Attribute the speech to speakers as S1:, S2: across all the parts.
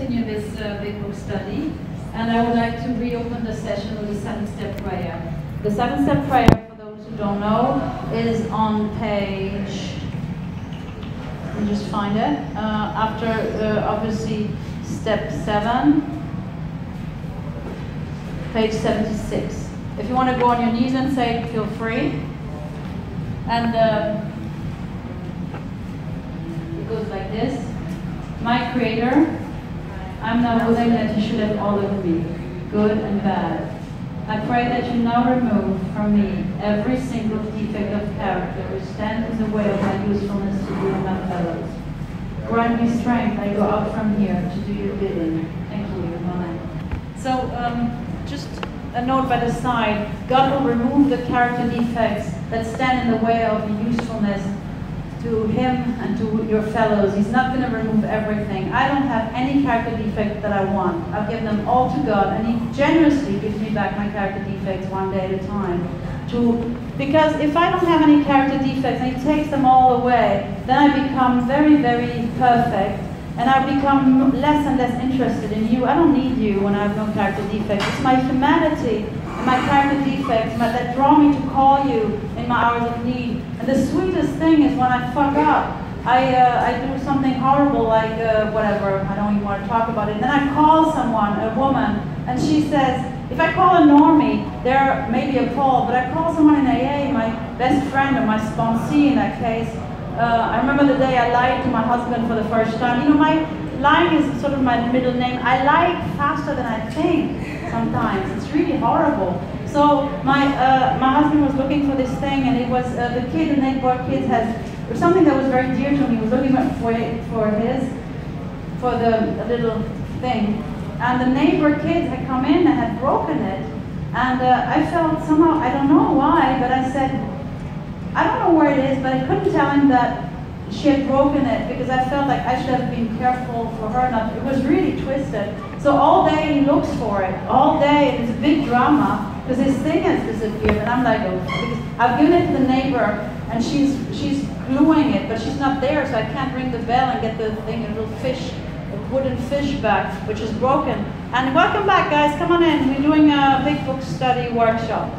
S1: continue this big book study, and I would like to reopen the session with the 7-step prayer. The 7-step prayer, for those who don't know, is on page, let me just find it, after obviously step 7, page 76. If you want to go on your knees and say it, feel free. And it goes like this. My Creator, I'm now willing that you should have all of me, good and bad. I pray that you now remove from me every single defect of character which stands in the way of my usefulness to you and my fellows. Grant me strength, I go out from here to do your bidding. Thank you. Amen. So, just a note by the side, God will remove the character defects that stand in the way of the usefulness to him and to your fellows. He's not going to remove everything. I don't have any character defect that I want. I've given them all to God, and he generously gives me back my character defects one day at a time. Because if I don't have any character defects and he takes them all away, then I become very, very perfect, and I become less and less interested in you. I don't need you when I have no character defects. It's my humanity and my character defects that draw me to call you in my hours of need. And the sweetest thing is when I fuck up. I do something horrible like whatever, I don't even want to talk about it. Then I call someone, a woman, and she says, if I call a normie, they're maybe appalled, but I call someone in AA, my best friend or my sponsee in that case. I remember the day I lied to my husband for the first time. You know, my lying is sort of my middle name. I lie faster than I think sometimes. It's really horrible. So my husband was looking for this thing, and it was the kid, the neighbor kid was something that was very dear to me. He was looking for the little thing. And the neighbor kids had come in and had broken it. And I felt somehow, I don't know why, but I said, I don't know where it is, but I couldn't tell him that she had broken it because I felt like I should have been careful for her not. It was really twisted. So all day he looks for it, all day, and it's a big drama because his thing has disappeared. And I'm like, oh, because I've given it to the neighbor, and she's gluing it, but she's not there, so I can't ring the bell and get the thing, a little fish, a wooden fish back, which is broken. And welcome back, guys. Come on in. We're doing a big book study workshop,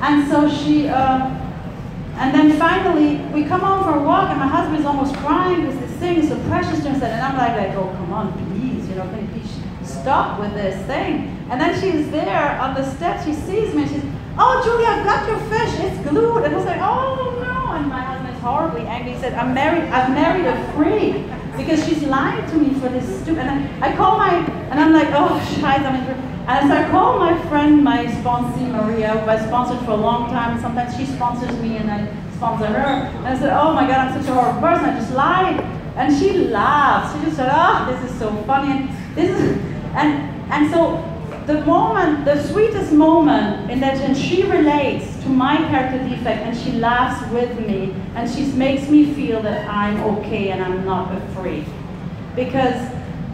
S1: and so she, and then finally, we come home for a walk, and my husband's almost crying because this thing is so precious to him. And I'm like, oh, come on, please, you know, can you please stop with this thing? And then she's there on the steps, she sees me, and she's, oh, Julie, I've got your fish, it's glued. And I was like, oh, no. And my husband's horribly angry. He said, I've married a freak because she's lying to me for this stupid. And I call and I'm like, oh, shite, I'm in. And so I call my friend, my sponsee, Maria, who I sponsored for a long time. Sometimes she sponsors me and I sponsor her. And I said, oh my God, I'm such a horrible person. I just lied. And she laughs. She just said, oh, this is so funny. And so the moment, the sweetest moment in that, and she relates to my character defect, and she laughs with me, and she makes me feel that I'm okay and I'm not a freak. Because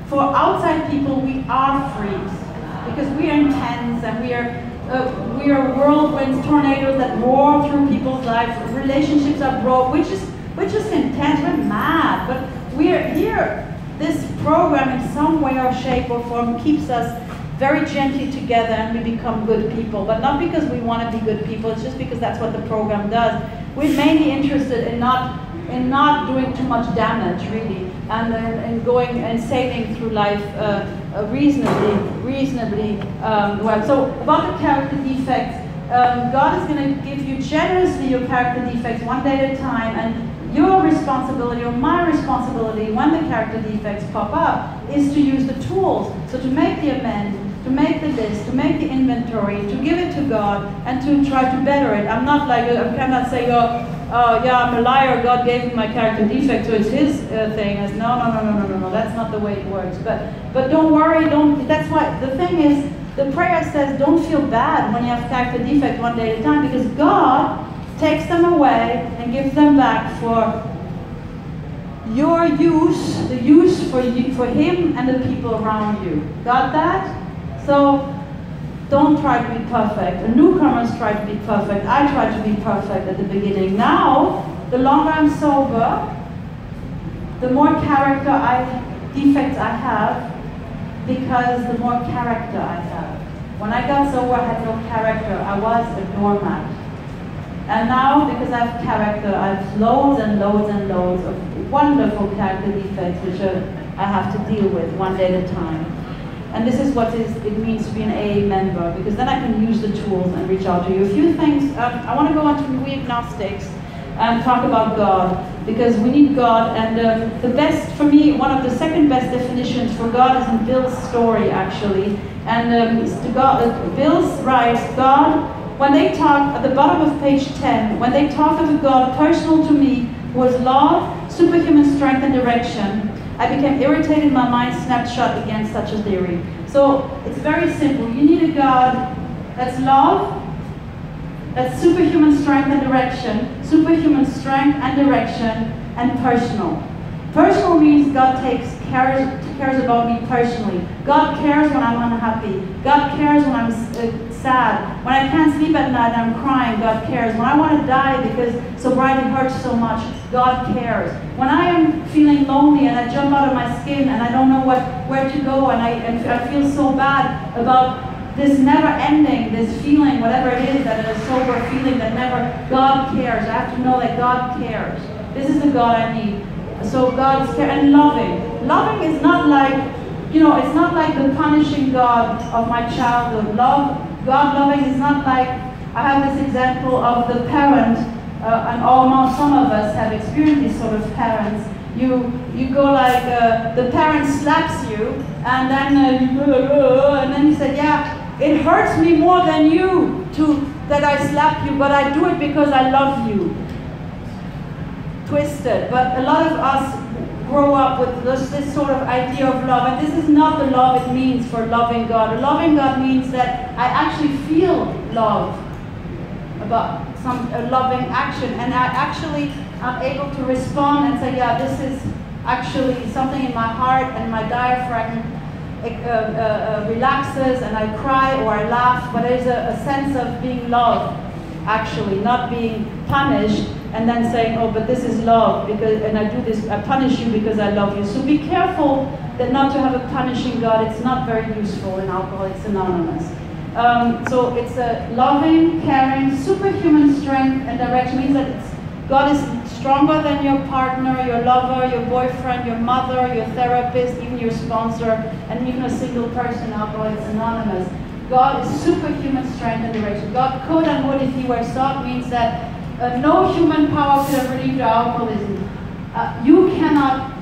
S1: for outside people, we are freaks. Because we are intense, and we are whirlwinds, tornadoes that roar through people's lives. Relationships are broke, which is intense. We're mad, but we are here. This program, in some way or shape or form, keeps us very gently together, and we become good people. But not because we want to be good people. It's just because that's what the program does. We're mainly interested in not doing too much damage, really, and going and sailing through life reasonably well. So about the character defects, God is going to give you generously your character defects one day at a time, and your responsibility, or my responsibility, when the character defects pop up, is to use the tools. So to make the amend, to make the list, to make the inventory, to give it to God, and to try to better it. I'm not like, I cannot say, yeah, I'm a liar, God gave me my character defect, so it's his thing. No, that's not the way it works. But don't worry, that's why, the thing is, the prayer says, don't feel bad when you have character defect one day at a time, because God takes them away and gives them back for your use, the use for him and the people around you. Got that? So don't try to be perfect. The newcomers try to be perfect. I tried to be perfect at the beginning. Now, the longer I'm sober, the more character I defects I have because the more character I have. When I got sober, I had no character. I was a doormat. And now, because I have character, I have loads and loads and loads of wonderful character defects which I have to deal with one day at a time. And this is what it means to be an AA member, because then I can use the tools and reach out to you. A few things, I want to go on to we agnostics and talk about God, because we need God. And the best, for me, one of the second best definitions for God is in Bill's story, actually. And Bill's writes, God, when they talk, at the bottom of page 10, when they talk of a God personal to me, who is love, superhuman strength and direction, I became irritated, my mind snapped shut against such a theory. So it's very simple. You need a God that's love, that's superhuman strength and direction, and personal. Personal means God cares about me personally. God cares when I'm unhappy. God cares when I'm sad. When I can't sleep at night and I'm crying, God cares. When I want to die because sobriety hurts so much, God cares. When I am feeling lonely and I jump out of my skin and I don't know where to go and I feel so bad about this never ending, this feeling, whatever it is, that is a sober feeling that never, God cares. I have to know that God cares. This is the God I need. So God is and loving. Loving is not like, it's not like the punishing God of my childhood. God loving is not like, I have this example of the parent, and almost some of us have experienced these sort of parents. You go like, the parent slaps you, and then you say, yeah, it hurts me more than you that I slap you, but I do it because I love you. Twisted, but a lot of us grow up with this sort of idea of love, and this is not the love it means for loving God. Loving God means that I actually feel love about some loving action, and I actually am able to respond and say, yeah, this is actually something in my heart, and my diaphragm relaxes, and I cry or I laugh, but there's a sense of being loved, actually, not being punished, and then saying, oh, but this is love, and I do this, I punish you because I love you. So be careful that not to have a punishing God. It's not very useful in Alcoholics Anonymous. So it's a loving, caring, superhuman strength and direction. Means that God is stronger than your partner, your lover, your boyfriend, your mother, your therapist, even your sponsor, and even a single person in Alcoholics Anonymous. God is superhuman strength and direction. God could and would if he were sought, means that no human power could have relieved your alcoholism. You cannot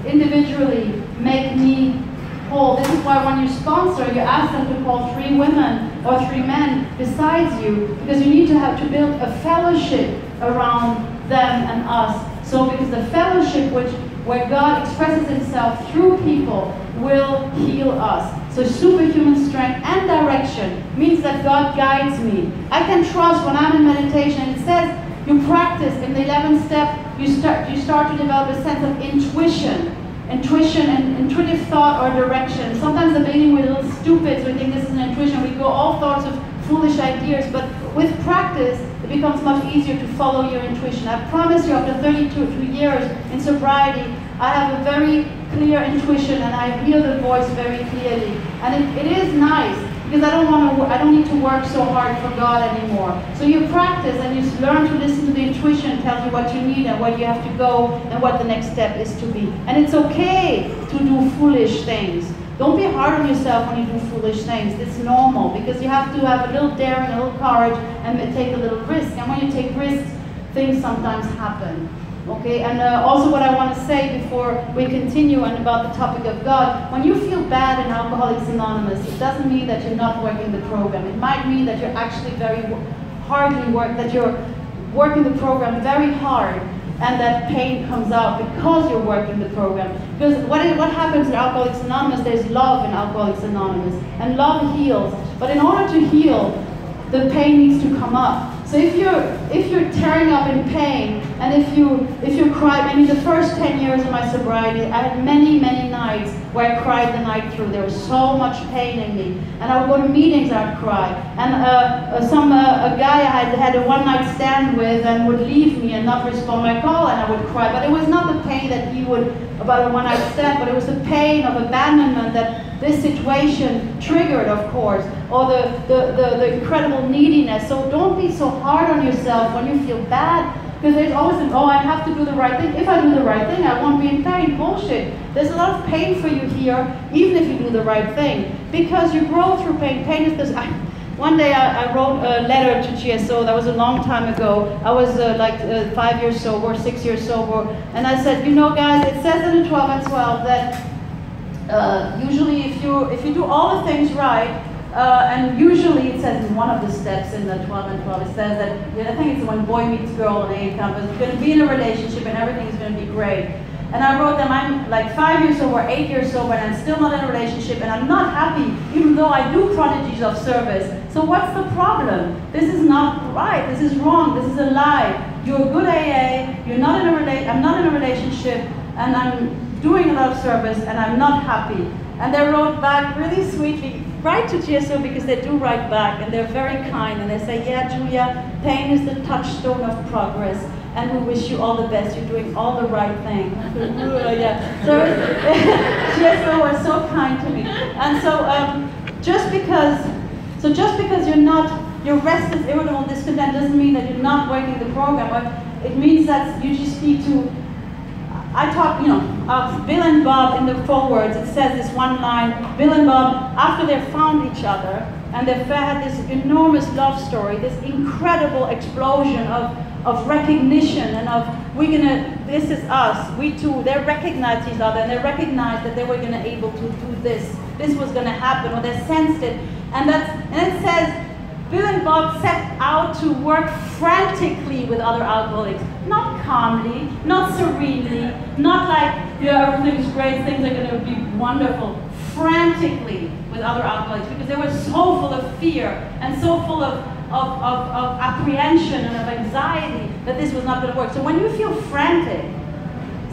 S1: individually make me whole. This is why when you sponsor, you ask them to call 3 women or 3 men besides you, because you need to build a fellowship around them and us. So because the fellowship where God expresses himself through people will heal us. So superhuman strength and direction means that God guides me. I can trust when I'm in meditation, and it says you practice in the 11th step, you start to develop a sense of intuition and intuitive thought or direction. Sometimes the beginning we're a little stupid, so we think this is an intuition. We go all sorts of foolish ideas, but with practice, it becomes much easier to follow your intuition. I promise you, after 32 years in sobriety, I have a very clear intuition, and I hear the voice very clearly. And it is nice, because I don't need to work so hard for God anymore. So you practice and you learn to listen to the intuition, tells you what you need and where you have to go and what the next step is to be. And it's okay to do foolish things. Don't be hard on yourself when you do foolish things. It's normal, because you have to have a little daring, a little courage, and take a little risk. And when you take risks, things sometimes happen. Okay, and also what I want to say before we continue and about the topic of God, when you feel bad in Alcoholics Anonymous, it doesn't mean that you're not working the program. It might mean that you're actually that you're working the program very hard, and that pain comes out because you're working the program. Because what happens in Alcoholics Anonymous, there's love in Alcoholics Anonymous, and love heals. But in order to heal, the pain needs to come up. So if you're tearing up in pain, and if you cry, maybe the first 10 years of my sobriety, I had many nights
S2: nights where I cried the night through. There was so much pain in me. And I would go to meetings, I'd cry. And a guy I had a one-night stand with and would leave me and not respond my call, and I would cry. But it was not the pain that he would, about a one-night stand, but it was the pain of abandonment that this situation triggered, of course, or the incredible neediness. So don't be so hard on yourself when you feel bad. Because there's always an, oh, I have to do the right thing. If I do the right thing, I won't be in pain. Bullshit. There's a lot of pain for you here, even if you do the right thing. Because you grow through pain. Pain is this. One day I wrote a letter to GSO, that was a long time ago. I was 5 years sober, 6 years sober. And I said, you know guys, it says in the 12 and 12 that usually if you do all the things right, and usually it says in one of the steps in the 12 and 12, it says that, I think it's when boy meets girl in AA campus, you're going to be in a relationship and everything is going to be great. And I wrote them, I'm like 5 years sober, 8 years sober, and I'm still not in a relationship, and I'm not happy, even though I do prodigies of service. So what's the problem? This is not right, this is wrong, this is a lie. You're a good AA, I'm not in a relationship, and I'm doing a lot of service, and I'm not happy. And they wrote back really sweetly, write to GSO, because they do write back, and they're very kind, and they say, yeah, Julia, pain is the touchstone of progress, and we wish you all the best, you're doing all the right thing. Yeah. So GSO was so kind to me. And so just because you're restless, irritable, discontent, doesn't mean that you're not working the program, but it means that you just need to, I talk, of Bill and Bob in the forwards. It says this one line, Bill and Bob, after they found each other, and they had this enormous love story, this incredible explosion of recognition and of, this is us, we two, they recognized each other, and they recognized that they were going to be able to do this was going to happen, or they sensed it. And it says, Bill and Bob set out to work frantically with other alcoholics, not calmly, not serenely, not like, yeah, everything's great, things are going to be wonderful, frantically with other alcoholics, because they were so full of fear and so full of apprehension and of anxiety that this was not going to work. So when you feel frantic,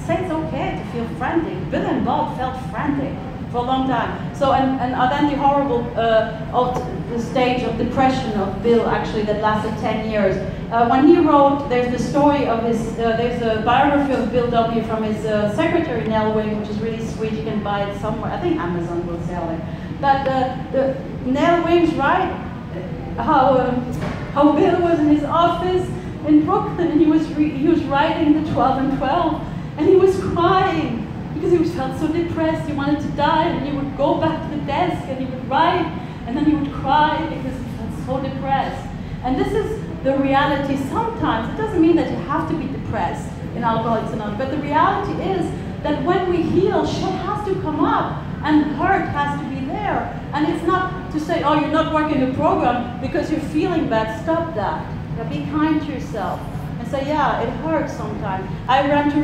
S2: say it's okay to feel frantic. Bill and Bob felt frantic for a long time. So, and then the horrible the stage of depression of Bill, actually, that lasted 10 years. When he wrote, there's the story of his, there's a biography of Bill W. from his secretary, Nell Wing, which is really sweet. You can buy it somewhere. I think Amazon will sell it. But Nell Wing's right, how Bill was in his office in Brooklyn, and he was writing the 12 and 12, and he was crying, because he felt so depressed, he wanted to die, and he would go back to the desk and he would write, and then he would cry because he felt so depressed. And this is the reality sometimes. It doesn't mean that you have to be depressed in Alcoholics Anonymous, but the reality is that when we heal, shit has to come up, and hurt has to be there. And it's not to say, oh, you're not working the program because you're feeling bad. Stop that. Be kind to yourself. And say, yeah, it hurts sometimes. I want to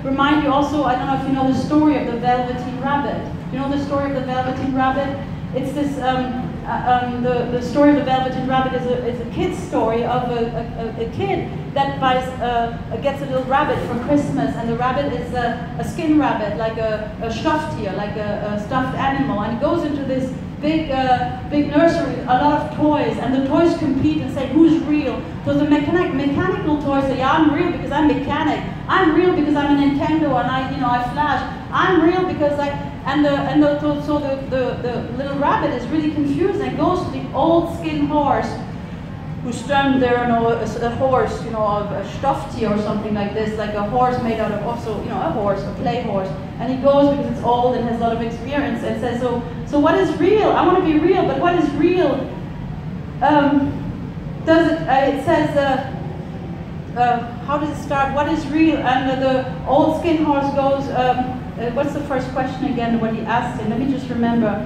S2: remind you also, I don't know if you know the story of the Velveteen Rabbit. You know the story of the Velveteen Rabbit? It's this, the story of the Velveteen Rabbit is a kid's story of a kid that gets a little rabbit for Christmas, and the rabbit is a skin rabbit, like a Stofftier, like a stuffed animal, and it goes into this big nursery, a lot of toys, and the toys compete and say who's real. So the mechanical toys say, yeah, I'm real because I'm mechanic. I'm real because I'm a Nintendo and I flash. I'm real because so the little rabbit is really confused and goes to the old skin horse who stands there, a horse, of a Stofftier or something like this, like a horse made out of also, a horse, a play horse. And he goes because it's old and has a lot of experience and says, so what is real? I want to be real, but what is real? It says, how does it start? What is real? And the old skin horse goes, what's the first question again, what he asked him? Let me just remember.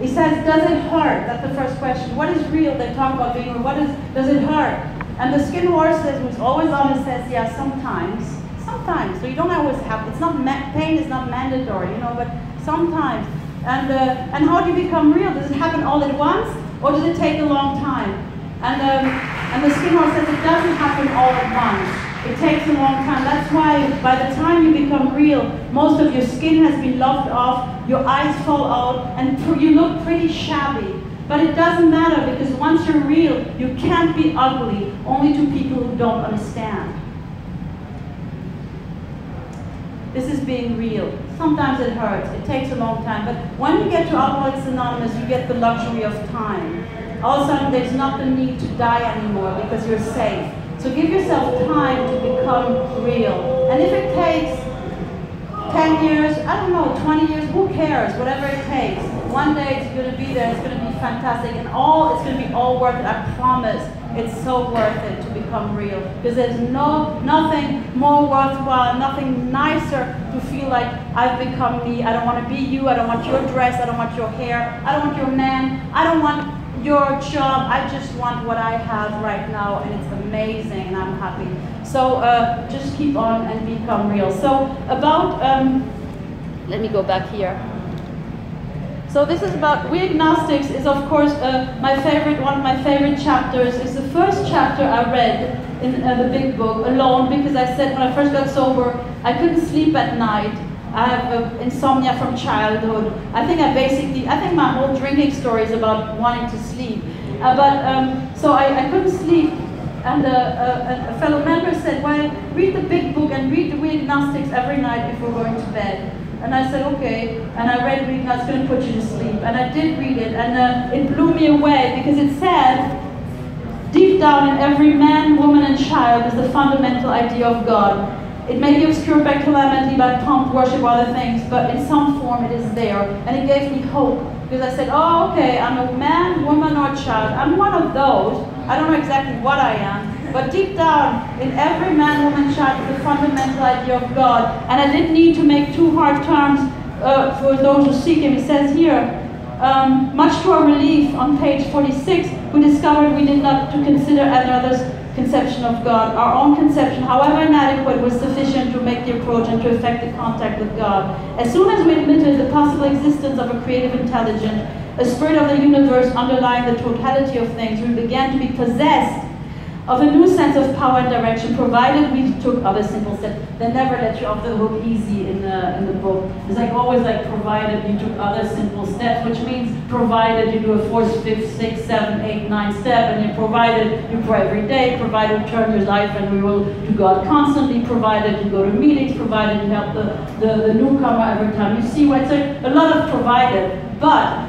S2: He says, does it hurt? That's the first question. What is real? They talk about being real. Does it hurt? And the skin horse says, who's always honest, says, yeah, sometimes. Sometimes. So you don't always have, it's not, pain is not mandatory, but sometimes. And how do you become real? Does it happen all at once? Or does it take a long time? And the skin horse says, it doesn't happen all at once. It takes a long time. That's why by the time you become real, most of your skin has been lopped off, your eyes fall out, and you look pretty shabby. But it doesn't matter, because once you're real, you can't be ugly, only to people who don't understand. This is being real. Sometimes it hurts, it takes a long time, but when you get to Alcoholics Anonymous, you get the luxury of time. All of a sudden, there's not the need to die anymore because you're safe. So give yourself time to become real. And if it takes 10 years, I don't know, 20 years, who cares? Whatever it takes. One day it's going to be there, it's going to be fantastic, and it's going to be all worth it, I promise. It's so worth it to become real. Because there's nothing more worthwhile, nothing nicer to feel like I've become me. I don't want to be you, I don't want your dress, I don't want your hair, I don't want your man, I don't want your job, I just want what I have right now, and it's amazing, and I'm happy. So just keep on and become real. So about, let me go back here. So this is about, We Agnostics is of course one of my favorite chapters. It's the first chapter I read in the big book alone, because I said when I first got sober, I couldn't sleep at night. I have insomnia from childhood. I think my whole drinking story is about wanting to sleep. So I couldn't sleep, and a fellow member said, well, read the big book and read the We Agnostics every night before going to bed. And I said, okay, and I read We Agnostics, it's going to put you to sleep. And I did read it, and it blew me away, because it said, deep down in every man, woman, and child is the fundamental idea of God. It may be obscured by calamity, by pomp, worship, or other things, but in some form it is there. And it gave me hope, because I said, oh, okay, I'm a man, woman, or child. I'm one of those. I don't know exactly what I am, but deep down, in every man, woman, child is the fundamental idea of God. And I didn't need to make too hard terms for those who seek Him. It says here, much to our relief, on page 46, we discovered we did not to consider another's conception of God. Our own conception, however inadequate, was sufficient to make the approach and to effect the contact with God. As soon as we admitted the possible existence of a creative intelligence, a spirit of the universe underlying the totality of things, we began to be possessed of a new sense of power and direction, provided we took other simple steps. They never let you off the hook easy in the book. It's like always like, provided you took other simple steps, which means provided you do a 4th, 5th, 6th, 7th, 8th, 9th step, and provided you pray every day, provided you turn your life and we will to God constantly, provided you go to meetings, provided you help the newcomer every time you see one. So a lot of provided, but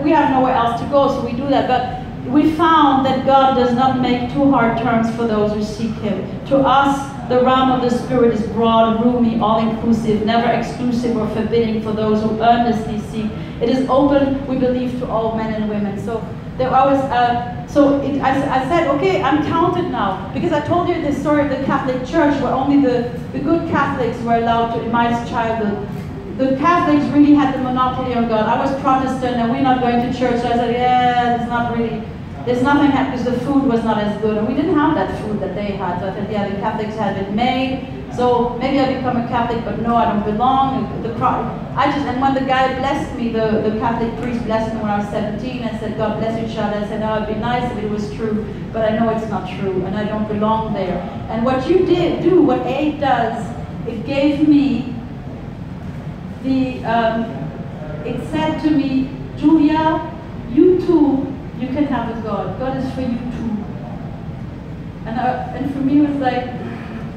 S2: we have nowhere else to go, so we do that. But we found that God does not make too hard terms for those who seek Him. To us, the realm of the Spirit is broad, roomy, all-inclusive, never exclusive or forbidding for those who earnestly seek. It is open, we believe, to all men and women. So there I said, okay, I'm counted now, because I told you the story of the Catholic Church, where only the good Catholics were allowed to, in my childhood. The Catholics really had the monopoly on God. I was Protestant and we're not going to church. So I said, yeah, there's nothing happening, because the food was not as good. And we didn't have that food that they had. So I said, yeah, the Catholics had it made. So maybe I become a Catholic, but no, I don't belong. And when the guy blessed me, the Catholic priest blessed me when I was 17 and said, God bless you, child. I said, oh, it'd be nice if it was true, but I know it's not true and I don't belong there. And what you what AA does, it gave me it said to me, Julia, you too, you can have a God. God is for you too. And for me it was like,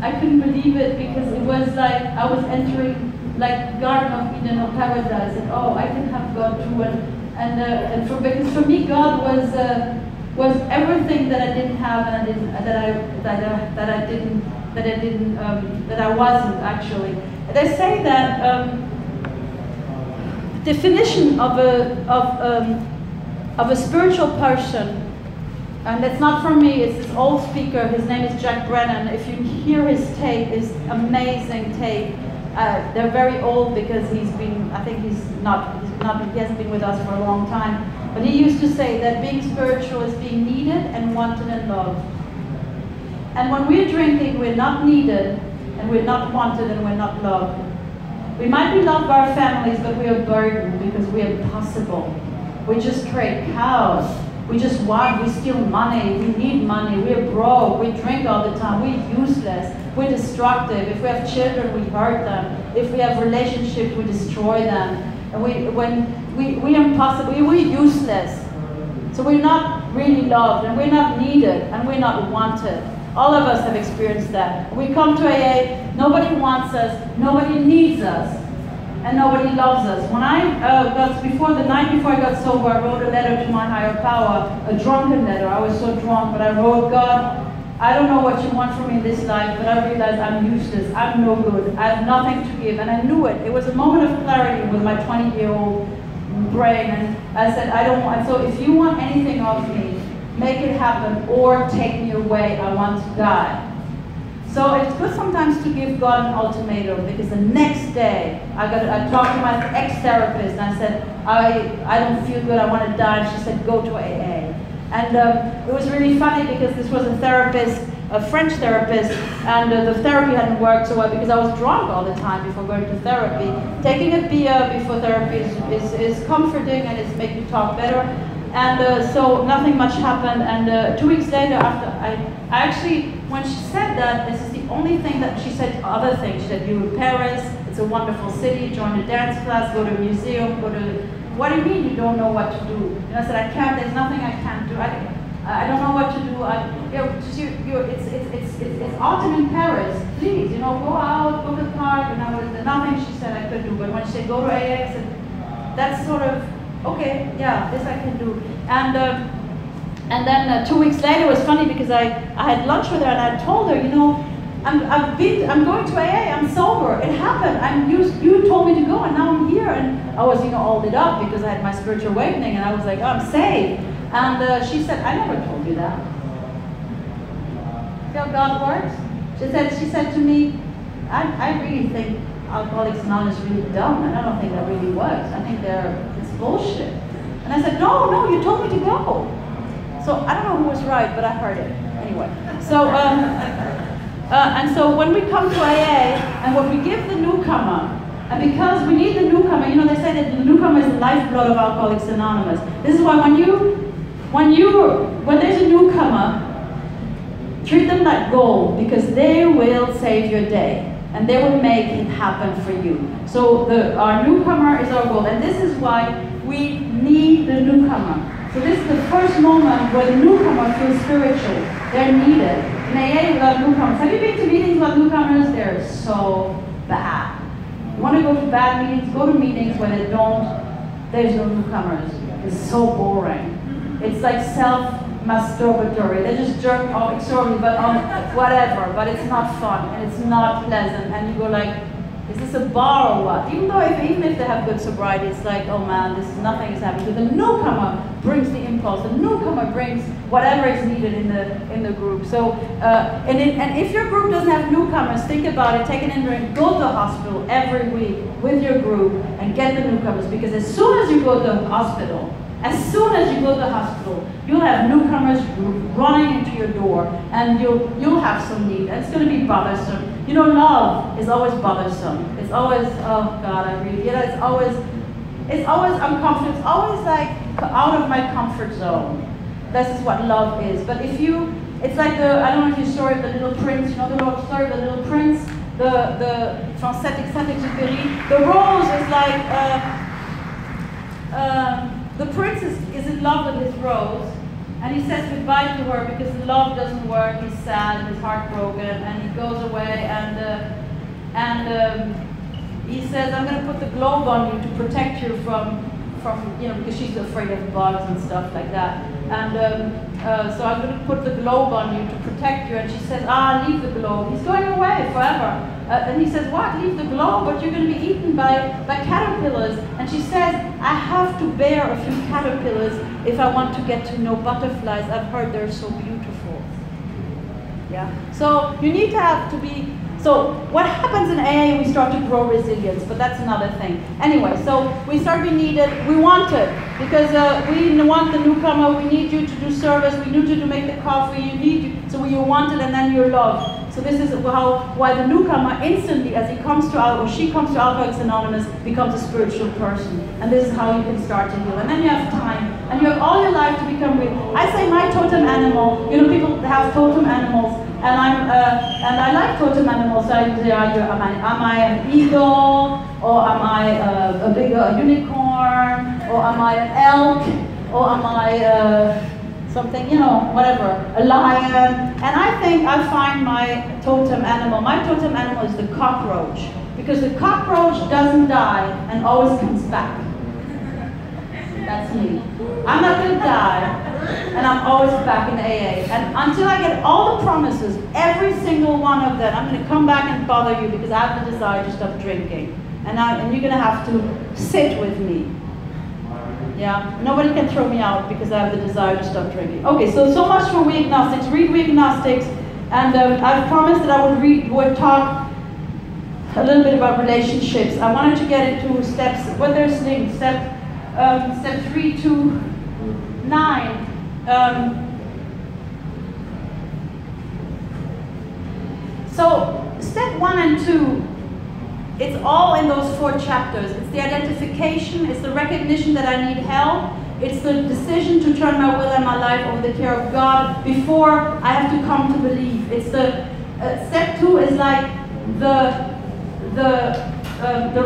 S2: I couldn't believe it, because it was like I was entering like Garden of Eden or Paradise, and oh, I can have God too. Because for me God was everything that I didn't have, and that I wasn't actually. They say that definition of a spiritual person, and that's not from me, it's this old speaker, his name is Jack Brennan. If you hear his tape, it's amazing tape. They're very old, because he hasn't been with us for a long time. But he used to say that being spiritual is being needed and wanted and loved. And when we're drinking, we're not needed, and we're not wanted, and we're not loved. We might be loved by our families, but we are burdened, because we are impossible. We just create chaos. We just want, we steal money, we need money, we're broke, we drink all the time, we're useless, we're destructive. If we have children, we hurt them. If we have relationships, we destroy them. And we're impossible, we're useless. So we're not really loved, and we're not needed, and we're not wanted. All of us have experienced that. We come to AA, nobody wants us, nobody needs us, and nobody loves us. When the night before I got sober, I wrote a letter to my higher power, a drunken letter. I was so drunk, but I wrote, God, I don't know what you want from me in this life, but I realize I'm useless, I'm no good, I have nothing to give, and I knew it. It was a moment of clarity with my 20-year-old brain, and I said, I don't want, so if you want anything of me, make it happen, or take me away, I want to die. So it's good sometimes to give God an ultimatum, because the next day, I talked to my ex-therapist, and I said, I don't feel good, I want to die, and she said, go to AA. And it was really funny, because this was a therapist, a French therapist, and the therapy hadn't worked so well, because I was drunk all the time before going to therapy. Taking a beer before therapy is comforting, and it's making you talk better. And so nothing much happened, and 2 weeks later, after I actually, when she said that, this is the only thing that she said, other things. She said, you're in Paris, it's a wonderful city, join a dance class, go to a museum, go to, what do you mean you don't know what to do? And I said, I can't, there's nothing I can't do. I don't know what to do. It's autumn in Paris, please, go out, go to the park, and there's nothing she said I could do. But when she said, go to AA, I said, that's sort of, okay, yeah, this I can do. And then 2 weeks later, it was funny, because I had lunch with her, and I told her, I'm going to AA, I'm sober, it happened, you told me to go, and now I'm here. And I was, all lit up, because I had my spiritual awakening, and I was like, oh, I'm saved. And she said, I never told you that. See how God works? She said to me, I really think Alcoholics Anonymous is really dumb, and I don't think that really works. I think it's bullshit. And I said, no, you told me to go. So I don't know who was right, but I heard it. Anyway, so, and so when we come to AA, and when we give the newcomer, and because we need the newcomer, they say that the newcomer is the lifeblood of Alcoholics Anonymous. This is why when there's a newcomer, treat them like gold, because they will save your day. And they will make it happen for you. So our newcomer is our goal. And this is why we need the newcomer. So this is the first moment where the newcomer feels spiritual. They're needed. In AA, without newcomers. Have you been to meetings without newcomers? They're so bad. You want to go to bad meetings? Go to meetings where there's no newcomers. It's so boring. It's like self-masturbatory. They just jerk off extraordinary, but whatever. But it's not fun, and it's not pleasant. And you go like, is this a bar or what? Even if they have good sobriety, it's like, oh man, nothing is happening. But the newcomer brings the impulse. The newcomer brings whatever is needed in the group. So, and if your group doesn't have newcomers, think about it. Take an in-drink. Go to the hospital every week with your group and get the newcomers. Because as soon as you go to the hospital, you'll have newcomers running into your door, and you'll have some need, and it's going to be bothersome. Love is always bothersome. It's always, oh God, it's always uncomfortable. It's always like out of my comfort zone. This is what love is. But it's like I don't know if you saw the Little Prince. The little story of the Little Prince. From Saint-Exupéry. The rose is like. The prince is in love with his rose, and he says goodbye to her because love doesn't work. He's sad, he's heartbroken, and he goes away. And he says, "I'm going to put the globe on you to protect you from because she's afraid of bugs and stuff like that. And so I'm going to put the globe on you to protect you." And she says, "Leave the globe. He's going away forever." And he says, "What? Leave the globe? But you're going to be eaten by caterpillars." And she says, "I have to bear a few caterpillars if I want to get to know butterflies. I've heard they're so beautiful." Yeah. So you need to be. So what happens in AA, we start to grow resilience, but that's another thing. Anyway, so we start being needed, we want it, because we want the newcomer, we need you to do service, we need you to make the coffee, so you want it and then you're loved. So this is why the newcomer instantly, as he comes to or she comes to Alcoholics Anonymous, becomes a spiritual person. And this is how you can start to heal. And then you have time, and you have all your life to become real. I say my totem animal. You know, people have totem animals, and I like totem animals. So I say, am I an eagle, or am I a bigger unicorn, or am I an elk, or am I something, you know, whatever, a lion. And I think I find my totem animal. My totem animal is the cockroach, because the cockroach doesn't die and always comes back. That's me. I'm not going to die, and I'm always back in AA. And until I get all the promises, every single one of them, I'm going to come back and bother you because I have the desire to stop drinking. And you're going to have to sit with me. Yeah, nobody can throw me out because I have the desire to stop drinking. Okay, so much for We Agnostics. Read We Agnostics, and I've promised that I would talk a little bit about relationships. I wanted to get into steps. What there's linked, step 3 to 9. So step 1 and 2. It's all in those 4 chapters. It's the identification, it's the recognition that I need help, it's the decision to turn my will and my life over the care of God before I have to come to believe. It's the step 2 is like the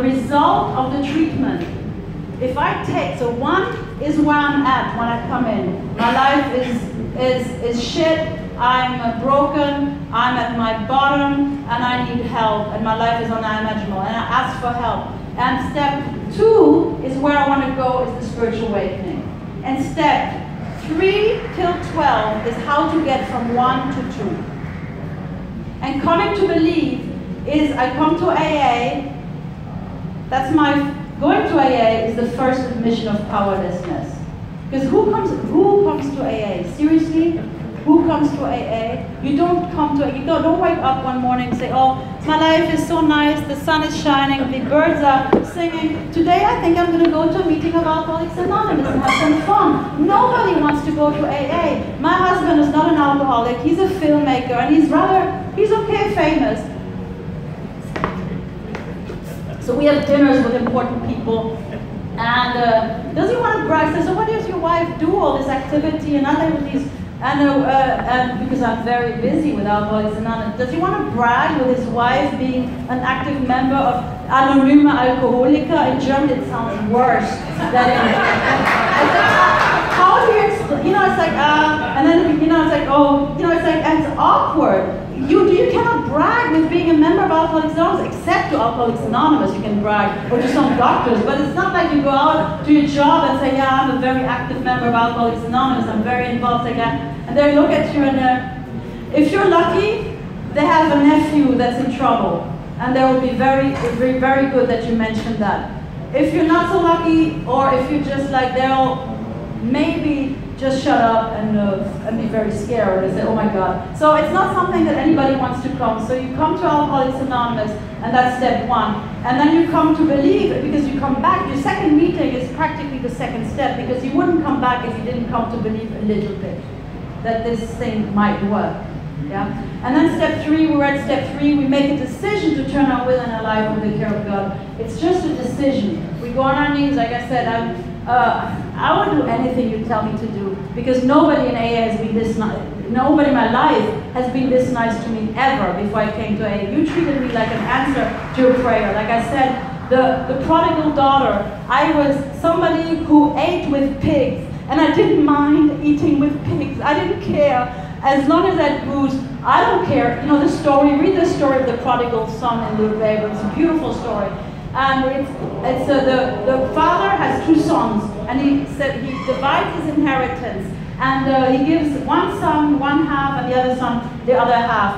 S2: result of the treatment. If I take, so 1 is where I'm at when I come in. My life is shit. I'm broken, I'm at my bottom, and I need help, and my life is unimaginable, and I ask for help. And step 2 is where I want to go, is the spiritual awakening. And step 3 till 12 is how to get from 1 to 2. And coming to believe is I come to AA, that's my, going to AA is the first admission of powerlessness. Because who comes to AA? Seriously? Who comes to AA? You don't come to, don't wake up one morning and say, oh, my life is so nice, the sun is shining, the birds are singing. Today I think I'm going to go to a meeting of Alcoholics Anonymous and have some fun. Nobody wants to go to AA. My husband is not an alcoholic, he's a filmmaker, and he's okay famous. So we have dinners with important people. And does he want to brag? So what does your wife do, all this activity and other these? And because I'm very busy with Alcoholics Anonymous, does he want to brag with his wife being an active member of Anonyme Alkoholiker? In German it sounds worse than in how do you explain? You know, it's like, and then, you know, it's like, oh, you know, it's like, and it's awkward. You cannot brag with being a member of Alcoholics Anonymous, except to Alcoholics Anonymous you can brag, or to some doctors, but it's not like you go out to your job and say, yeah, I'm a very active member of Alcoholics Anonymous, I'm very involved, like that. And they look at you and if you're lucky, they have a nephew that's in trouble, and they will be very, very good that you mentioned that. If you're not so lucky, or if you're just like, they'll maybe just shut up and be very scared and say, oh my God. So it's not something that anybody wants to come. So you come to Alcoholics Anonymous, and that's step 1. And then you come to believe, because you come back. Your second meeting is practically the second step, because you wouldn't come back if you didn't come to believe a little bit that this thing might work. Yeah? And then step 3, we're at step 3, we make a decision to turn our will and our life over the care of God. It's just a decision. We go on our knees, like I said, I would do anything you tell me to do, because nobody in AA has been this nice. Nobody in my life has been this nice to me ever before I came to AA. You treated me like an answer to a prayer. Like I said, the prodigal daughter, I was somebody who ate with pigs, and I didn't mind eating with pigs. I didn't care. As long as I had booze, I don't care. You know the story, read the story of the prodigal son in Luke Weber. It's a beautiful story. And the father has 2 sons, and he said he divides his inheritance, and he gives one son 1/2, and the other son the other half,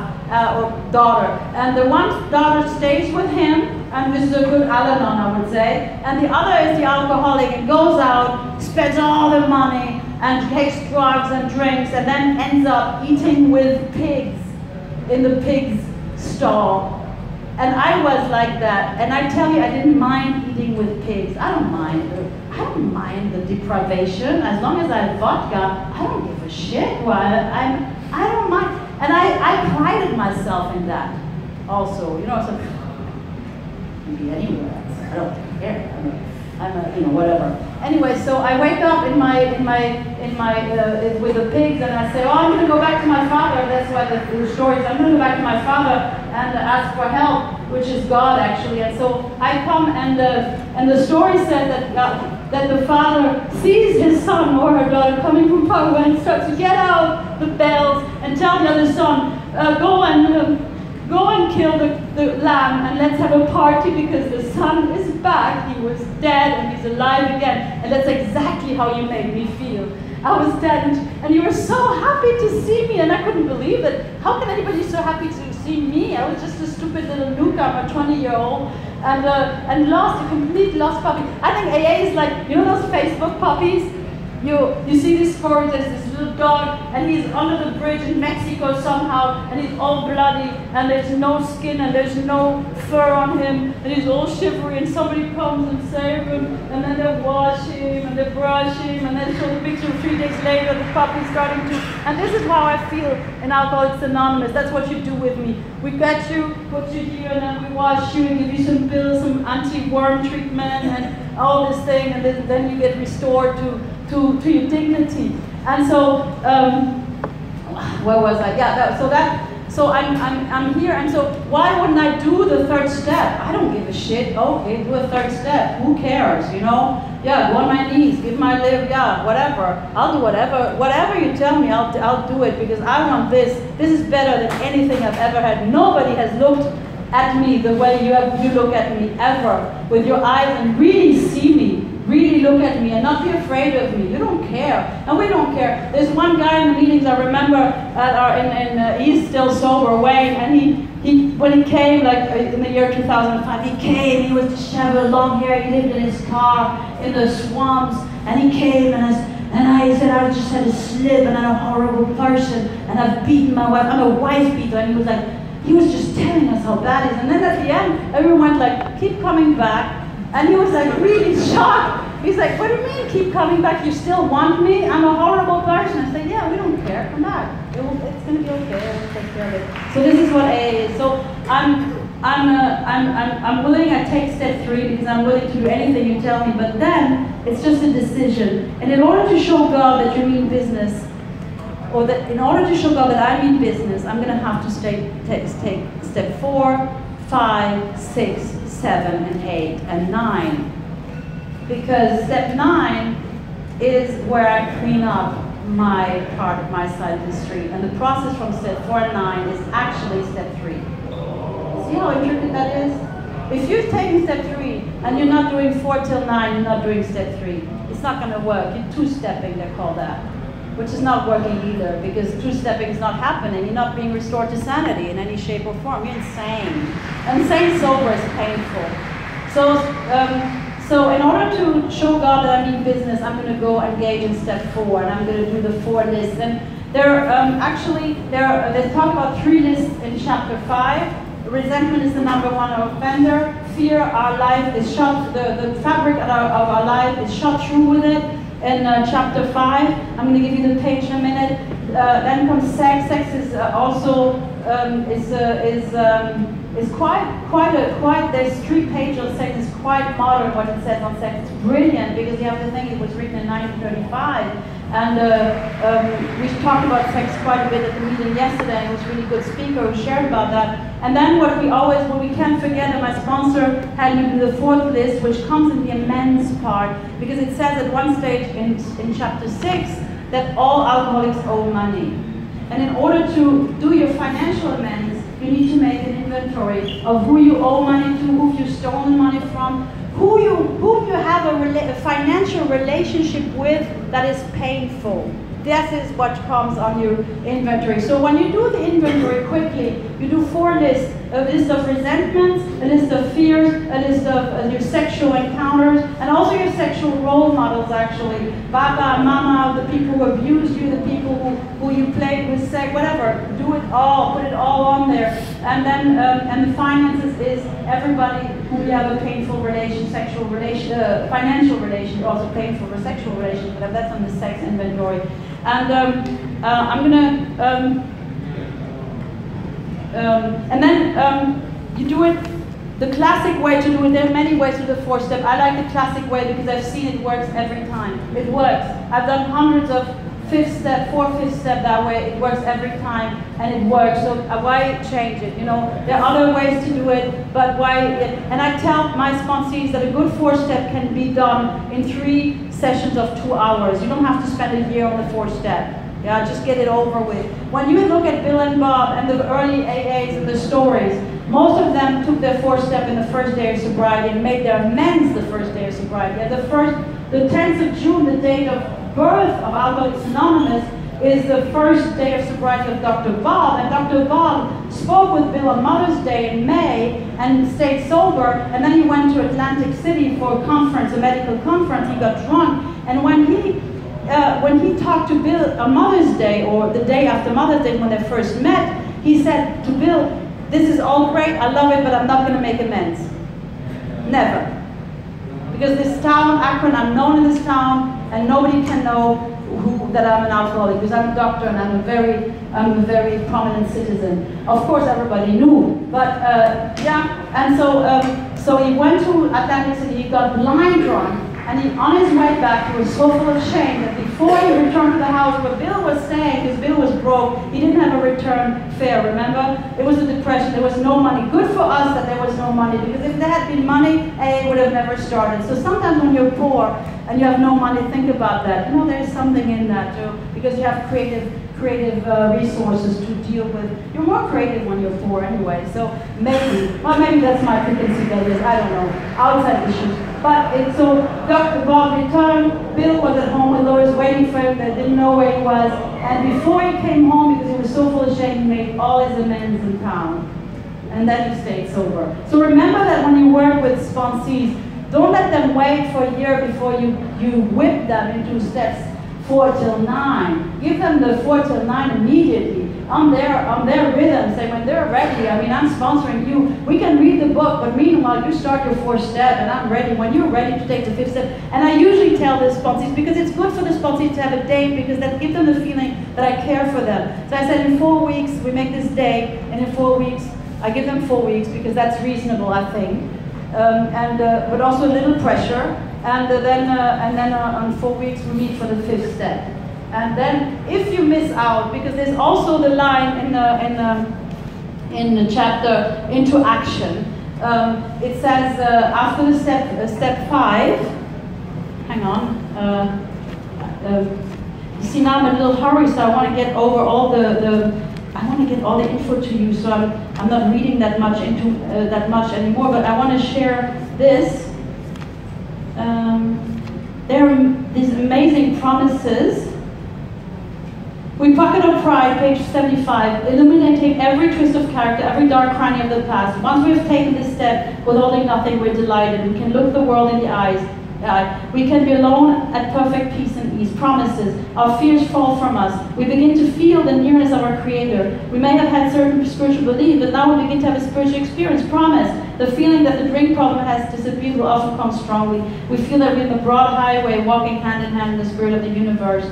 S2: or daughter. And the one daughter stays with him, and this is a good Al-Anon, I would say, and the other is the alcoholic and goes out, spends all the money, and takes drugs and drinks, and then ends up eating with pigs in the pig's stall. And I was like that, and I tell you, I didn't mind eating with pigs. I don't mind the deprivation. As long as I have vodka, I don't give a shit. I don't mind. And I prided myself in that also. You know, so be anywhere. I don't care. I'm a, you know, whatever. Anyway, so I wake up with the pigs, and I say, oh, I'm going to go back to my father. That's why the story is, I'm going to go back to my father and ask for help, which is God actually. And so I come, and the story said that the father sees his son or her daughter coming from far away and starts to get out the bells and tell the other son, go and kill the lamb and let's have a party because the son is back. He was dead and he's alive again. And that's exactly how you made me feel. I was dead and you were so happy to see me, and I couldn't believe it. How can anybody be so happy to see me? I was just a stupid little nuka, I'm a 20-year-old, and lost, a complete lost puppy. I think AA is like, you know those Facebook puppies? You see this story, there's this little dog, and he's under the bridge in Mexico somehow, and he's all bloody, and there's no skin, and there's no fur on him, and he's all shivery, and somebody comes and saves him, and then they wash him, and they brush him, and then show the picture 3 days later, the puppy's starting to, and this is how I feel in Alcoholics Anonymous. That's what you do with me. We get you, put you here, and then we wash you, and give you some pills, some anti-worm treatment, and all this thing, and then you get restored to your dignity. And so, where was I? Yeah, so I'm here, and so why wouldn't I do the third step? I don't give a shit. Okay, do a third step. Who cares, you know? Yeah, go on my knees, give my liver, yeah, whatever. I'll do whatever you tell me, I'll do it, because I want this. This is better than anything I've ever had. Nobody has looked at me the way you look at me ever, with your eyes, and really see me. Really look at me and not be afraid of me. You don't care, and we don't care. There's one guy in the meetings I remember he's still sober, Wayne, and he when he came, like in the year 2005, he came. He was disheveled, long hair. He lived in his car in the swamps, and he came and I said I just had a slip and I'm a horrible person and I've beaten my wife. I'm a wife beater, and he was just telling us how bad it is. And then at the end, everyone went like, keep coming back. And he was like really shocked. He's like, what do you mean keep coming back? You still want me? I'm a horrible person. I said, yeah, we don't care. Come back. It's going to be okay. We'll take care of it. So this is what AA is. So I'm willing. I take step 3 because I'm willing to do anything you tell me. But then it's just a decision. And in order to show God that you mean business, or that in order to show God that I mean business, I'm going to have to take step 4, 5, 6, 7, and 8, and 9. Because step 9 is where I clean up my part of my side of the street. And the process from step 4 and 9 is actually step 3. See how intricate that is? If you've taken step 3 and you're not doing 4 till 9, you're not doing step 3. It's not going to work. You're two-stepping, they call that. Which is not working either, because two-stepping is not happening. You're not being restored to sanity in any shape or form. You're insane. And staying sober is painful. So in order to show God that I mean business, I'm going to go engage in step 4, and I'm going to do the 4 lists. And they talk about 3 lists in chapter 5. Resentment is the number 1 offender. Fear, our life is shot, the fabric of our life is shot through with it. In chapter 5, I'm going to give you the page in a minute. Then comes sex. Sex is also is quite. There's 3 pages on sex. It's quite modern what it says on sex. It's brilliant because you have to think it was written in 1935, and we talked about sex quite a bit at the meeting yesterday. And it was a really good speaker who shared about that. And then what we can't forget, and my sponsor had me do the 4th list, which comes in the amends part, because it says at one stage in chapter 6 that all alcoholics owe money. And in order to do your financial amends, you need to make an inventory of who you owe money to, who you've stolen money from, who you have a financial relationship with that is painful. This is what comes on your inventory. So when you do the inventory quickly, you do 4 lists: a list of resentments, a list of fears, a list of your sexual encounters, and also your sexual role models, actually. Baba, mama, the people who abused you, the people who you played with, sex, whatever. Do it all, put it all on there. And then, and the finances is everybody who you have a painful relation, sexual relation, financial relation, also painful or sexual relation, but that's on the sex inventory. And I'm gonna And then you do it the classic way to do it. There are many ways to do the 4-step. I like the classic way because I've seen it works every time. It works. I've done hundreds of 5th step, 5th step that way. It works every time, and it works. So why change it? You know, there are other ways to do it, but why? And I tell my sponsees that a good 4-step can be done in 3 sessions of 2 hours. You don't have to spend a year on the 4-step. Yeah, just get it over with. When you look at Bill and Bob and the early AAs and the stories, most of them took their 4-step in the first day of sobriety and made their amends the first day of sobriety. And the 10th of June, the date of birth of Alcoholics Anonymous, is the first day of sobriety of Dr. Bob. And Dr. Bob spoke with Bill on Mother's Day in May and stayed sober. And then he went to Atlantic City for a conference, a medical conference. He got drunk. And when he talked to Bill on Mother's Day, or the day after Mother's Day when they first met, he said to Bill, "This is all great, I love it, but I'm not going to make amends. Never. Because this town, Akron, I'm known in this town, and nobody can know that I'm an alcoholic, because I'm a doctor and I'm a very prominent citizen." Of course, everybody knew, but yeah. And so he went to Atlantic City. He got blind drunk. And on his way back, he was so full of shame that before he returned to the house where Bill was staying, because Bill was broke, he didn't have a return fare, remember? It was a depression, there was no money. Good for us that there was no money, because if there had been money, AA would have never started. So sometimes when you're poor and you have no money, think about that. You know, there's something in that too, because you have creative resources to deal with. You're more creative when you're poor anyway, so maybe that's my preconceived ideas, I don't know, outside issues. But so Dr. Bob returned, Bill was at home with Lois waiting for him, they didn't know where he was, and before he came home, because he was so full of shame, he made all his amends in town. And then he stayed sober. So remember that when you work with sponsees, don't let them wait for a year before you whip them into steps 4 till 9. Give them the 4 till 9 immediately on their rhythm. Say when they're ready. I mean, I'm sponsoring you. We can read the book, but meanwhile you start your 4th step, and I'm ready when you're ready to take the 5th step. And I usually tell the sponsees, because it's good for the sponsees to have a date, because that gives them the feeling that I care for them. So I said in 4 weeks we make this date, and in 4 weeks I give them 4 weeks because that's reasonable, I think. But also a little pressure. And then on 4 weeks we meet for the 5th step. And then if you miss out, because there's also the line in the chapter Into Action, it says after the step 5, hang on, you see now I'm in a little hurry, so I want to get over all I want to get all the info to you, so I'm not reading that much anymore, but I want to share this. There are these amazing promises. We pocket our pride, page 75, illuminating every twist of character, every dark cranny of the past. Once we have taken this step, withholding nothing, we're delighted. We can look the world in the eyes. We can be alone at perfect peace and ease. Promises. Our fears fall from us. We begin to feel the nearness of our Creator. We may have had certain spiritual beliefs, but now we begin to have a spiritual experience. Promise. The feeling that the drink problem has disappeared will often come strongly. We feel that we're in the broad highway, walking hand in hand in the spirit of the universe.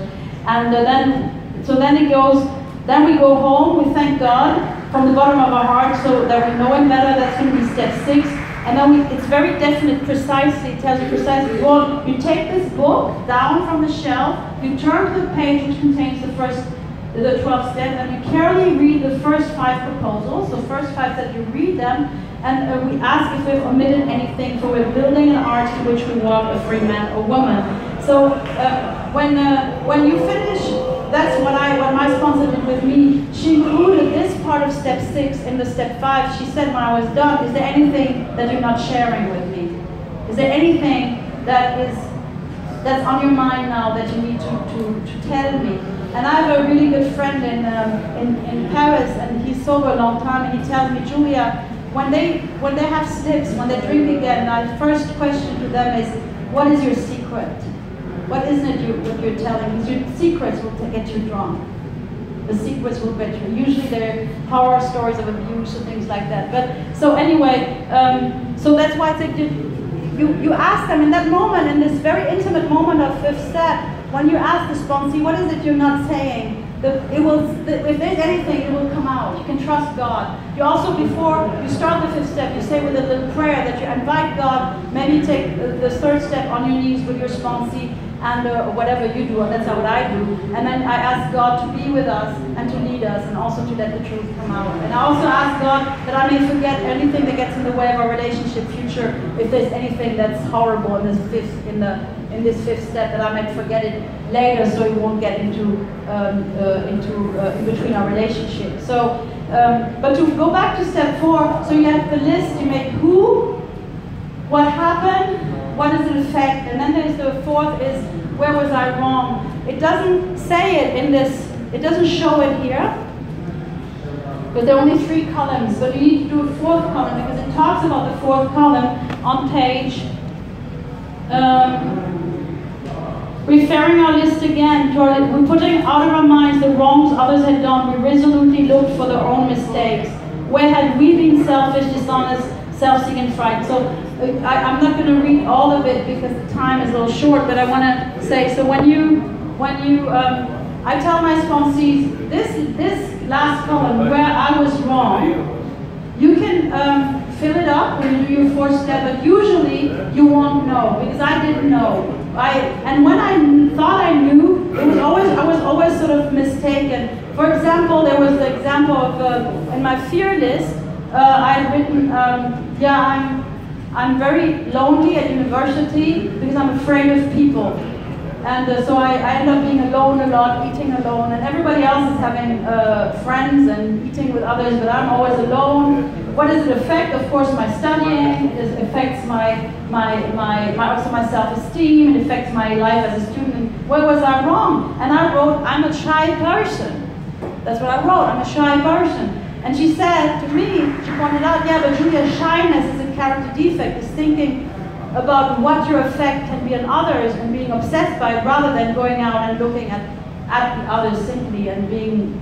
S2: And then it goes. Then we go home. We thank God from the bottom of our heart, so that we know Him better. That's going to be step 6. And then it's very definite, precisely, it tells you precisely, well, you take this book down from the shelf, you turn to the page which contains the 12th step, and you carefully read the first 5 proposals, the first 5 that you read them, and we ask if we've omitted anything, for we're building an arch to which we walk, a free man or woman. So when you finish, that's what my sponsor did with me. She included this part of step 6 in the step 5. She said when I was done, is there anything that you're not sharing with me? Is there anything that's on your mind now that you need to tell me? And I have a really good friend in Paris, and he's sober a long time, and he tells me, Julia, when they have slips, when they drink again, my first question to them is, what is your secret? What isn't it what you're telling? Because your secrets will get you drunk. The secrets will get you. Usually they're horror stories of abuse or things like that. But so anyway, so that's why it's like you ask them in that moment, in this very intimate moment of 5th step, when you ask the sponsee, what is it you're not saying? if there's anything, it will come out. You can trust God. You also, before you start the 5th step, you say with a little prayer that you invite God. Maybe you take the 3rd step on your knees with your sponsee and whatever you do, and that's what I do. And then I ask God to be with us and to lead us, and also to let the truth come out. And I also ask God that I may forget anything that gets in the way of our relationship future. If there's anything that's horrible in this 5th step, that I might forget it later, so it won't get into in between our relationship. So, but to go back to step 4, so you have the list. You make who, what happened, what does it affect, and then there's the 4th is where was I wrong. It doesn't say it in this. It doesn't show it here, because there are only 3 columns. But you need to do a 4th column, because it talks about the 4th column on page. Referring our list again, we're putting out of our minds the wrongs others had done. We resolutely looked for their own mistakes. Where had we been selfish, dishonest, self-seeking, frightened? So I'm not going to read all of it because the time is a little short, but I want to say, so when you I tell my sponsees, this last column where I was wrong, you can fill it up when you do your 4th step, but usually you won't know, because I didn't know. And when I thought I knew, I was always sort of mistaken. For example, there was the example of, in my fear list, I'd written, yeah, I'm very lonely at university because I'm afraid of people. And so I end up being alone a lot, eating alone, and everybody else is having friends and eating with others, but I'm always alone. What does it affect? Of course, my studying. It affects also my self-esteem. It affects my life as a student. Where was I wrong? And I wrote, I'm a shy person. That's what I wrote. I'm a shy person. And she said to me, she pointed out, yeah, but Julia, shyness is a character defect. It's thinking about what your effect can be on others and being obsessed by it, rather than going out and looking at the others simply and being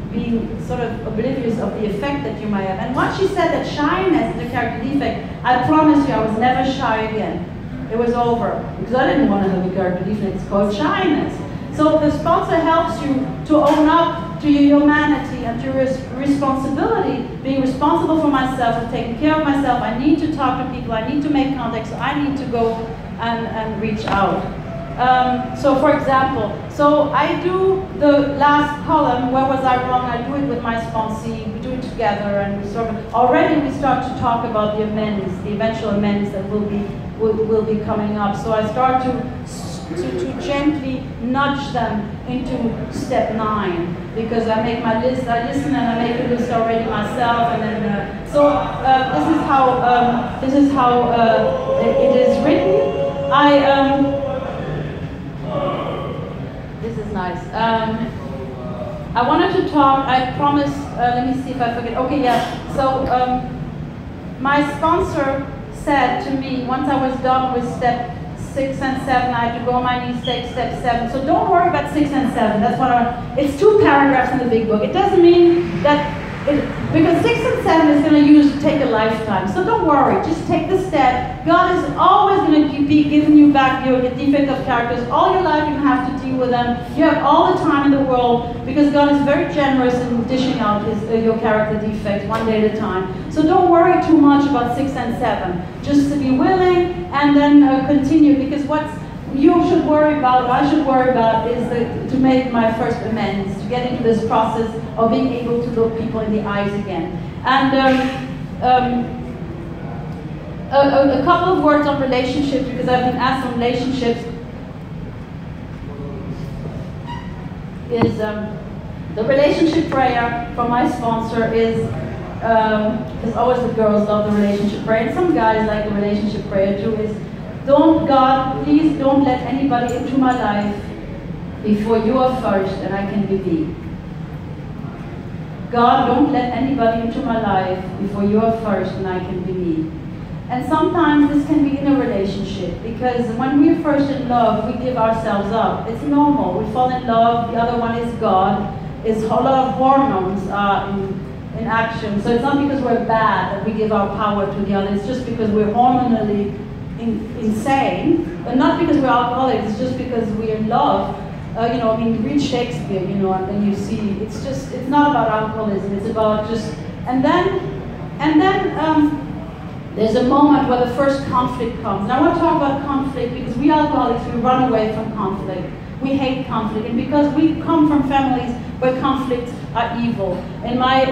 S2: sort of oblivious of the effect that you might have. And once she said that shyness is a character defect, I promise you I was never shy again. It was over, because I didn't want to have a character defect. It's called shyness. So the sponsor helps you to own up to your humanity and to your responsibility, being responsible for myself and taking care of myself. I need to talk to people, I need to make contact, so I need to go and reach out. So for example, so I do the last column, where was I wrong? I do it with my sponsee, we do it together, and we sort of, already we start to talk about the amends, the eventual amends that will be coming up. So I start to gently nudge them into step 9, because I make my list, I listen and I make a list already myself, and then this is how it is written. This is nice. I wanted to talk. I promised. Let me see if I forget. Okay, yeah. So my sponsor said to me once I was done with step 6 and 7, I had to go on my knees, take step 7. So don't worry about 6 and 7. That's what it's 2 paragraphs in the big book. It doesn't mean that, because 6 and 7 is going to take a lifetime. So don't worry, just take the step. God is always going to be giving you back your defect of characters. All your life you have to deal with them. You have all the time in the world, because God is very generous in dishing out your character defects one day at a time. So don't worry too much about 6 and 7. Just to be willing and then continue, because what you should worry about, or I should worry about, is to make my first amends, to get into this process of being able to look people in the eyes again. And a couple of words on relationships, because I've been asked on relationships, is the relationship prayer from my sponsor is, because always the girls love the relationship prayer, and some guys like the relationship prayer too, is, God, please don't let anybody into my life before you are first and I can be me. God, don't let anybody into my life before you are first and I can be me. And sometimes this can be in a relationship, because when we're first in love, we give ourselves up. It's normal. We fall in love, the other one is God. It's a lot of hormones in action. So it's not because we're bad that we give our power to the other. It's just because we're hormonally insane, but not because we're alcoholics. It's just because we're in love you know, I mean, read Shakespeare, you know, and then you see, it's not about alcoholism, it's about just, and then there's a moment where the first conflict comes. And I want to talk about conflict because we alcoholics, we run away from conflict. We hate conflict, and because we come from families where conflicts are evil. In my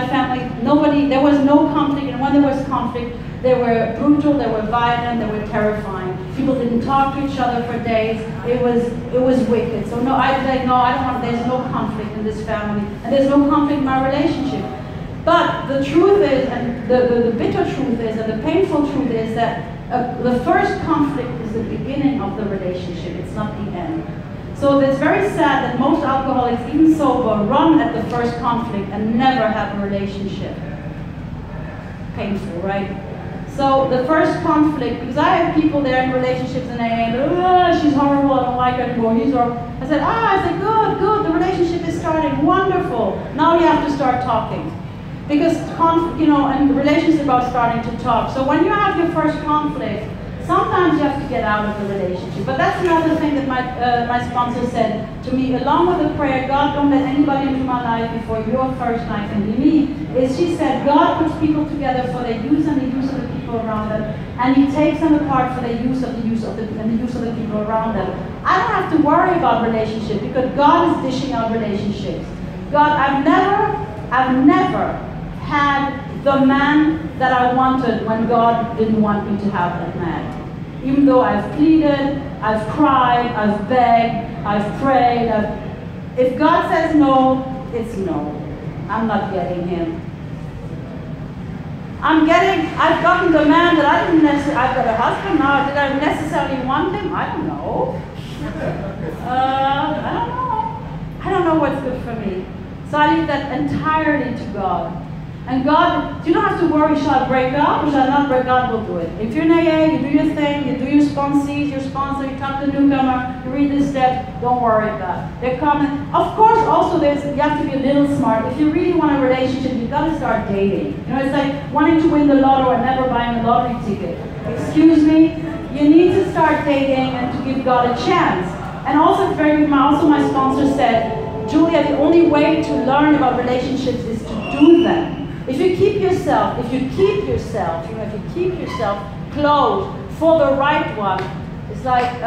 S2: family, there was no conflict, and when there was conflict, they were brutal, they were violent, they were terrifying. People didn't talk to each other for days. It was wicked. So no, I don't want. There's no conflict in this family, and there's no conflict in my relationship. But the truth is, and the bitter truth is, and the painful truth is that the first conflict is the beginning of the relationship. It's not the end. So it's very sad that most alcoholics, even sober, run at the first conflict and never have a relationship. Painful, right? So the first conflict, because I have people there in relationships and they she's horrible, I don't like her anymore, he's horrible. I said, good, the relationship is starting, wonderful. Now you have to start talking. Because, you know, and the relationship is about starting to talk. So when you have your first conflict, sometimes you have to get out of the relationship. But that's another thing that my sponsor said to me, along with the prayer, God, don't let anybody into my life before your first night can be me, is she said, God puts people together for their use and the use of the people around them, and He takes them apart for their use of the use of the people around them. I don't have to worry about relationships because God is dishing out relationships. God, I've never had the man that I wanted when God didn't want me to have that man. Even though I've pleaded, I've cried, I've begged, I've prayed, if God says no, it's no. I'm not getting him. I've gotten the man that I didn't necessarily, I've got a husband now, did I necessarily want him? I don't know. I don't know what's good for me. So I leave that entirely to God. And God, you don't have to worry, shall I break up or shall I not break up? God will do it. If you're in AA, you do your thing, you do your sponsees, your sponsor, you talk to the newcomer, you read the steps, don't worry about it. They're coming. Of course, also you have to be a little smart. If you really want a relationship, you've got to start dating. You know, it's like wanting to win the lotto and never buying a lottery ticket. Excuse me? You need to start dating and to give God a chance. And also, my sponsor said, Julia, the only way to learn about relationships is to do them. If you keep yourself closed for the right one, it's like,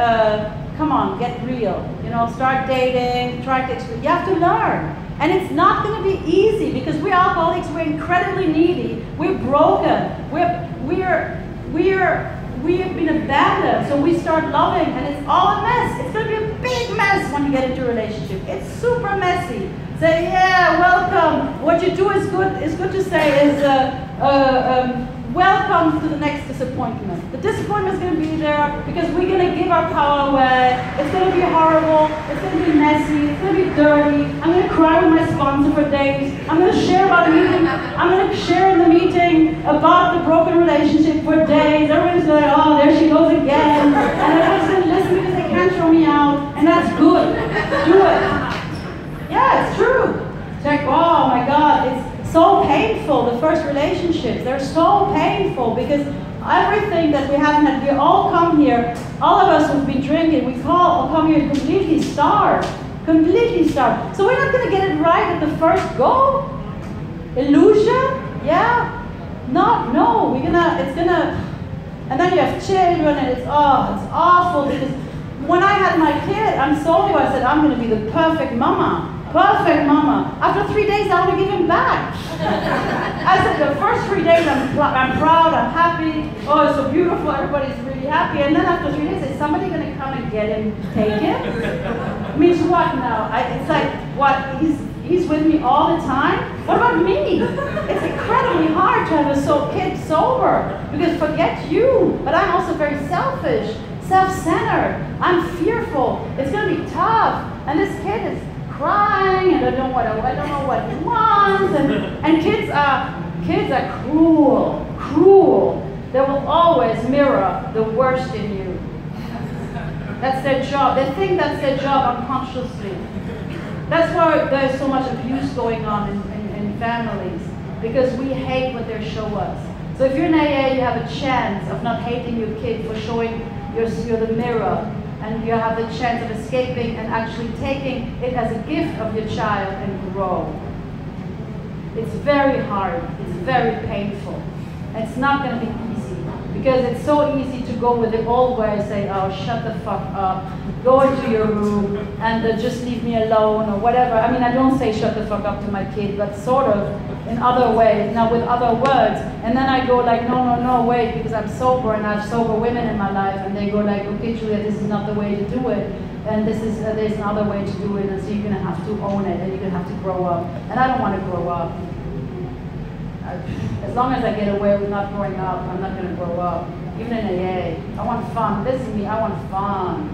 S2: come on, get real. You know, start dating, try to experience. You have to learn. And it's not going to be easy because we're alcoholics, we're incredibly needy, we're broken, we have been abandoned, so we start loving and it's all a mess. It's going to be a big mess when you get into a relationship. It's super messy. Say, yeah, welcome. What you do is good. It's good to say is welcome to the next disappointment. The disappointment is going to be there because we're going to give our power away. It's going to be horrible. It's going to be messy. It's going to be dirty. I'm going to cry with my sponsor for days. I'm going to share about the meeting. I'm going to share in the meeting about the broken relationship for days. Everybody's going, oh, there she goes again. And everybody's going to listen because they can't throw me out. And that's good. Do it. Yeah, it's true. It's like, oh my God, it's so painful, the first relationships. They're so painful because everything that we haven't had, we all come here, all of us who've been drinking, we all come here completely starved. Completely starved. So we're not going to get it right at the first go? Illusion? Yeah. No, and then you have children and it's awful because when I had my kid, I'm sober, I said, I'm going to be the perfect mama. Perfect mama. After 3 days, I want to give him back. I said, the first 3 days, I'm proud, I'm happy. Oh, it's so beautiful, everybody's really happy. And then after 3 days, is somebody going to come and get him, take him? Means what now? It's like, what, he's with me all the time? What about me? It's incredibly hard to have a kid sober. Because forget you, but I'm also very selfish, self-centered. I'm fearful. It's going to be tough. And this kid is crying, and I don't know what he wants, and kids are cruel. They will always mirror the worst in you. That's their job. They think that's their job unconsciously. That's why there's so much abuse going on in families, because we hate what they show us. So if you're in AA, you have a chance of not hating your kid for showing you're the mirror. and you have the chance of escaping and actually taking it as a gift of your child and grow. It's very hard, it's very painful. It's not going to be easy, because it's so easy to go with the old way, say, oh, shut the fuck up, go into your room and just leave me alone or whatever. I mean, I don't say shut the fuck up to my kid, but sort of in other ways, now with other words. And then I go like, no, wait, because I'm sober and I have sober women in my life, and they go like, okay, Julia, this is not the way to do it. And this is there's another way to do it, and so you're going to have to own it, and you're going to have to grow up. And I don't want to grow up. As long as I get away with not growing up, I'm not going to grow up. Even in AA, I want fun. This is me, I want fun.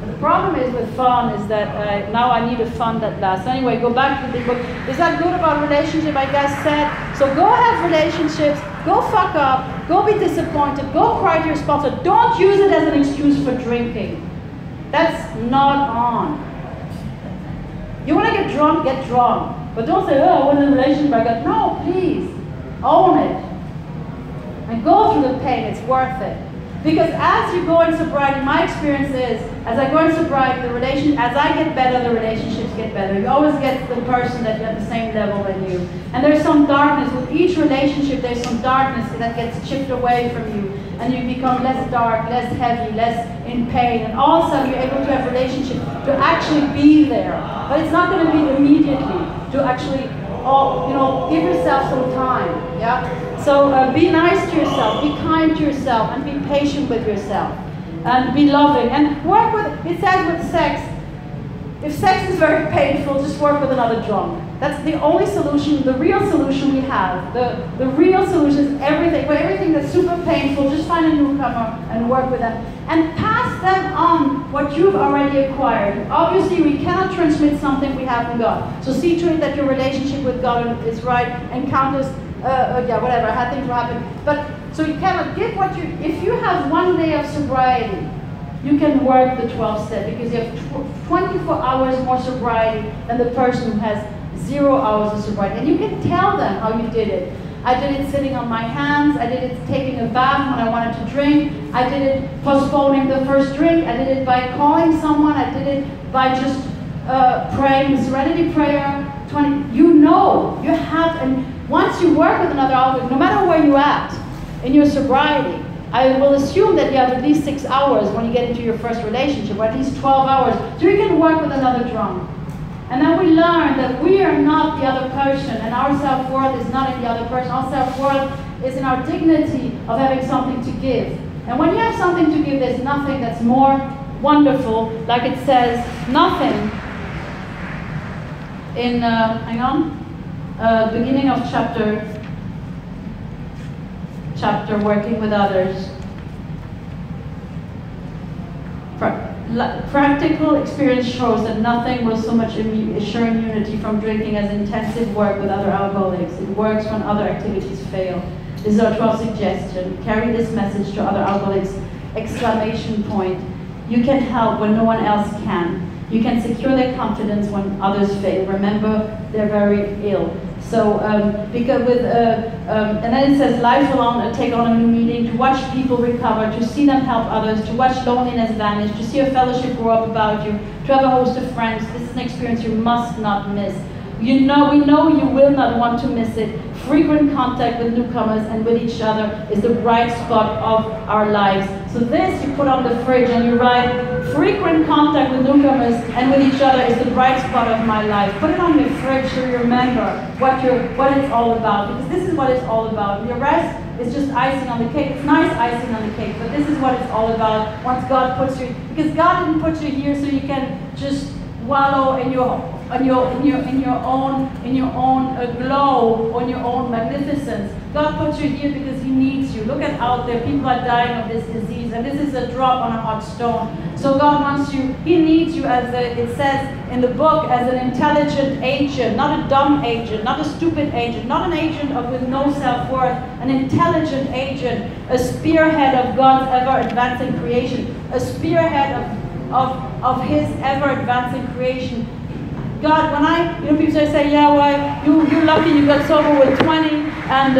S2: But the problem is with fun is that now I need a fun that lasts. So anyway, go back to the book. Is that good about relationship? I guess said. So go have relationships, go fuck up, go be disappointed, go cry to your sponsor. Don't use it as an excuse for drinking. That's not on. You want to get drunk, get drunk. But don't say, oh, I want a relationship. I got, no, please, own it. And go through the pain, it's worth it. Because as you go in sobriety, my experience is, as I go in sobriety, as I get better, the relationships get better. You always get the person that's at the same level than you. And there's some darkness. With each relationship, there's some darkness that gets chipped away from you. And you become less dark, less heavy, less in pain. And all of a sudden, you're able to have relationships to actually be there. But it's not going to be immediately. To actually, give yourself some time, yeah? So be nice to yourself, be kind to yourself, and be patient with yourself. And be loving. And work with, it says with sex, if sex is very painful, just work with another drunk. That's the only solution, the real solution we have. The real solution is everything that's super painful, just find a newcomer and work with them. And pass them on what you've already acquired. Obviously, we cannot transmit something we haven't got. So see to it that your relationship with God is right, encounters, whatever, how things will happen. But, so you cannot give what if you have 1 day of sobriety, you can work the 12 step, because you have 24 hours more sobriety than the person who has 0 hours of sobriety. And you can tell them how you did it. I did it sitting on my hands. I did it taking a bath when I wanted to drink. I did it postponing the first drink. I did it by calling someone. I did it by just praying the Serenity Prayer. You have, and once you work with another alcoholic, no matter where you're at in your sobriety, I will assume that you have at least 6 hours when you get into your first relationship, or at least 12 hours, so you can work with another drunk. And then we learn that we are not the other person, and our self-worth is not in the other person. Our self-worth is in our dignity of having something to give. And when you have something to give, there's nothing that's more wonderful, like it says, nothing in, beginning of chapter working with others. Practical experience shows that nothing will so much assure immunity from drinking as intensive work with other alcoholics. It works when other activities fail. This is our 12th suggestion. Carry this message to other alcoholics! Exclamation point. You can help when no one else can. You can secure their confidence when others fail. Remember, they're very ill. So, and then it says, life will take on a new meaning, to watch people recover, to see them help others, to watch loneliness vanish, to see a fellowship grow up about you, to have a host of friends. This is an experience you must not miss. We know you will not want to miss it. Frequent contact with newcomers and with each other is the bright spot of our lives. So this you put on the fridge and you write, frequent contact with newcomers and with each other is the bright spot of my life. Put it on your fridge so you remember what it's all about, because this is what it's all about. The rest is just icing on the cake. It's nice icing on the cake, but this is what it's all about. Once God puts you, because God didn't put you here so you can just wallow in your own glow, on your own magnificence. God put you here because He needs you. Look at out there, people are dying of this disease, and this is a drop on a hot stone. So God wants you, He needs you as it says in the book, as an intelligent agent, not a dumb agent, not a stupid agent, not an agent with no self-worth, an intelligent agent, a spearhead of God's ever-advancing creation, a spearhead of His ever-advancing creation. God, when people say, yeah, well, you're lucky you got sober with 20, and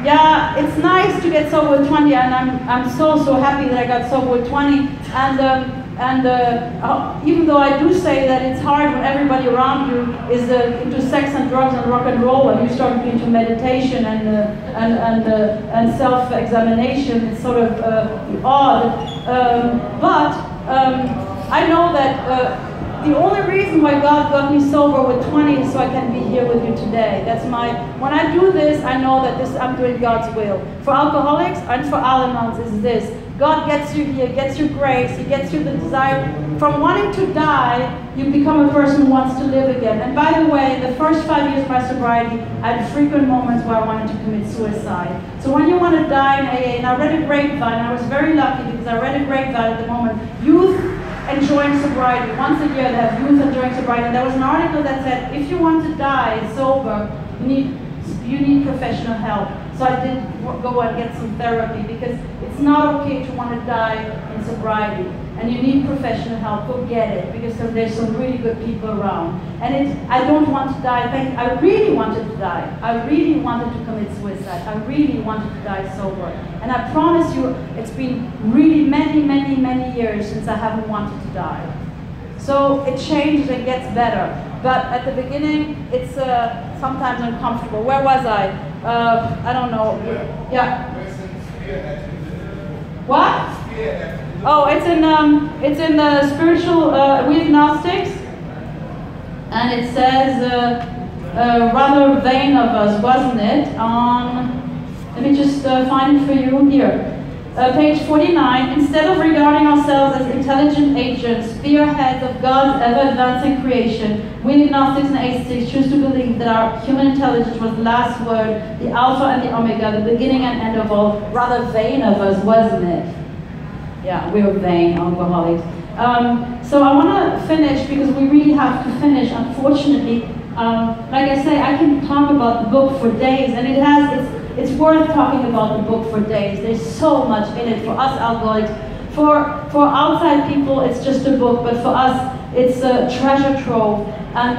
S2: yeah, it's nice to get sober with 20, and I'm so happy that I got sober with 20, even though I do say that it's hard when everybody around you is into sex and drugs and rock and roll, and you start into meditation and self-examination, it's sort of odd. But I know that the only reason why God got me sober with 20 is so I can be here with you today. When I do this, I know that I'm doing God's will. For alcoholics and for Al-Anons is this: God gets you here, gets you grace, He gets you the desire. From wanting to die, you become a person who wants to live again. And by the way, the first 5 years of my sobriety, I had frequent moments where I wanted to commit suicide. So when you want to die in AA, and I read a grapevine, I was very lucky because I read a grapevine at the moment, youth enjoying sobriety. Once a year they have youth enjoying sobriety. And there was an article that said, if you want to die sober, you need professional help. So I did go and get some therapy, because it's not okay to want to die in sobriety. And you need professional help. Go get it, because there's some really good people around. And I don't want to die. I really wanted to die. I really wanted to commit suicide. I really wanted to die sober. And I promise you, it's been really many years since I haven't wanted to die. So it changes and gets better. But at the beginning, it's sometimes uncomfortable. Where was I? I don't know. Yeah. What? Oh, it's in the spiritual, we agnostics, and it says, rather vain of us, wasn't it? Let me just find it for you here. Page 49, instead of regarding ourselves as intelligent agents, spearheads of God's ever-advancing creation, we agnostics and atheists choose to believe that our human intelligence was the last word, the alpha and the omega, the beginning and end of all. Rather vain of us, wasn't it? Yeah, we're vain alcoholics. So I want to finish, because we really have to finish, unfortunately. Like I say, I can talk about the book for days, and it's worth talking about the book for days. There's so much in it for us alcoholics. For outside people, it's just a book, but for us, it's a treasure trove. And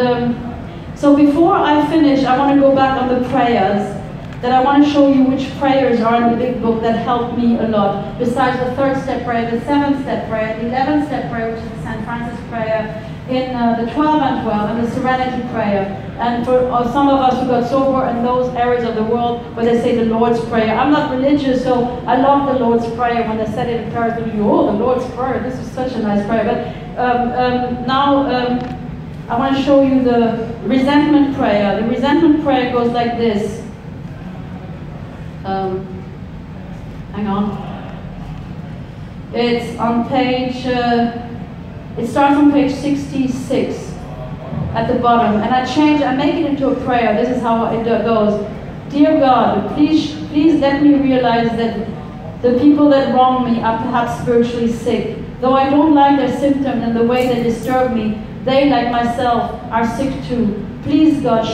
S2: so before I finish, I want to go back on the prayers, that I want to show you which prayers are in the big book that helped me a lot, besides the 3rd step prayer, the 7th step prayer, the 11th step prayer, which is the St. Francis prayer, in the 12 and 12, and the Serenity prayer. And for some of us who got sober in those areas of the world where they say the Lord's Prayer. I'm not religious, so I love the Lord's Prayer. When they said it in Paris, oh, the Lord's Prayer, this is such a nice prayer. But now I want to show you the resentment prayer. The resentment prayer goes like this. Hang on. It's on page, it starts on page 66 at the bottom, and I make it into a prayer. This is how it goes. Dear God, please let me realize that the people that wrong me are perhaps spiritually sick. Though I don't like their symptoms and the way they disturb me, they, like myself, are sick too. Please, God,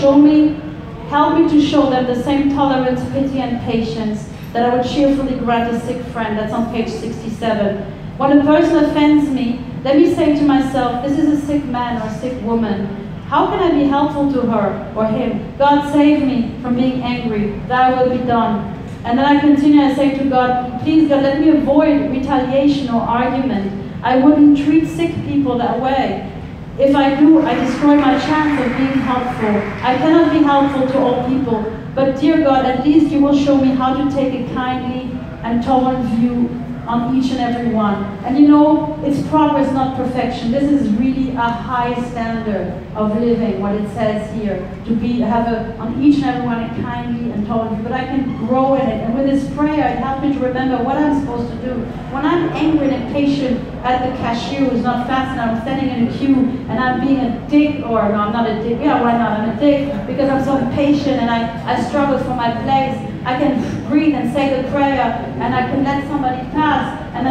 S2: help me to show them the same tolerance, pity, and patience that I would cheerfully grant a sick friend. That's on page 67. When a person offends me, let me say to myself, this is a sick man or a sick woman. How can I be helpful to her or him? God, save me from being angry. Thy will be done. And then I continue, I say to God, please, God, let me avoid retaliation or argument. I wouldn't treat sick people that way. If I do, I destroy my chance of being helpful. I cannot be helpful to all people. But dear God, at least you will show me how to take a kindly and tolerant view on each and every one. And you know, it's progress, not perfection. This is really a high standard of living, what it says here, to have on each and every one a kindly and tolerant view. But I can grow in it. And with this prayer, it helps me to remember what I'm supposed to do. When I'm angry and impatient at the cashier who's not fast enough, I'm standing in a queue and I'm being a dick, or no, I'm not a dick. Yeah, why not? I'm a dick because I'm so impatient and I struggle for my place. I can breathe and say the prayer, and I can let somebody pass, and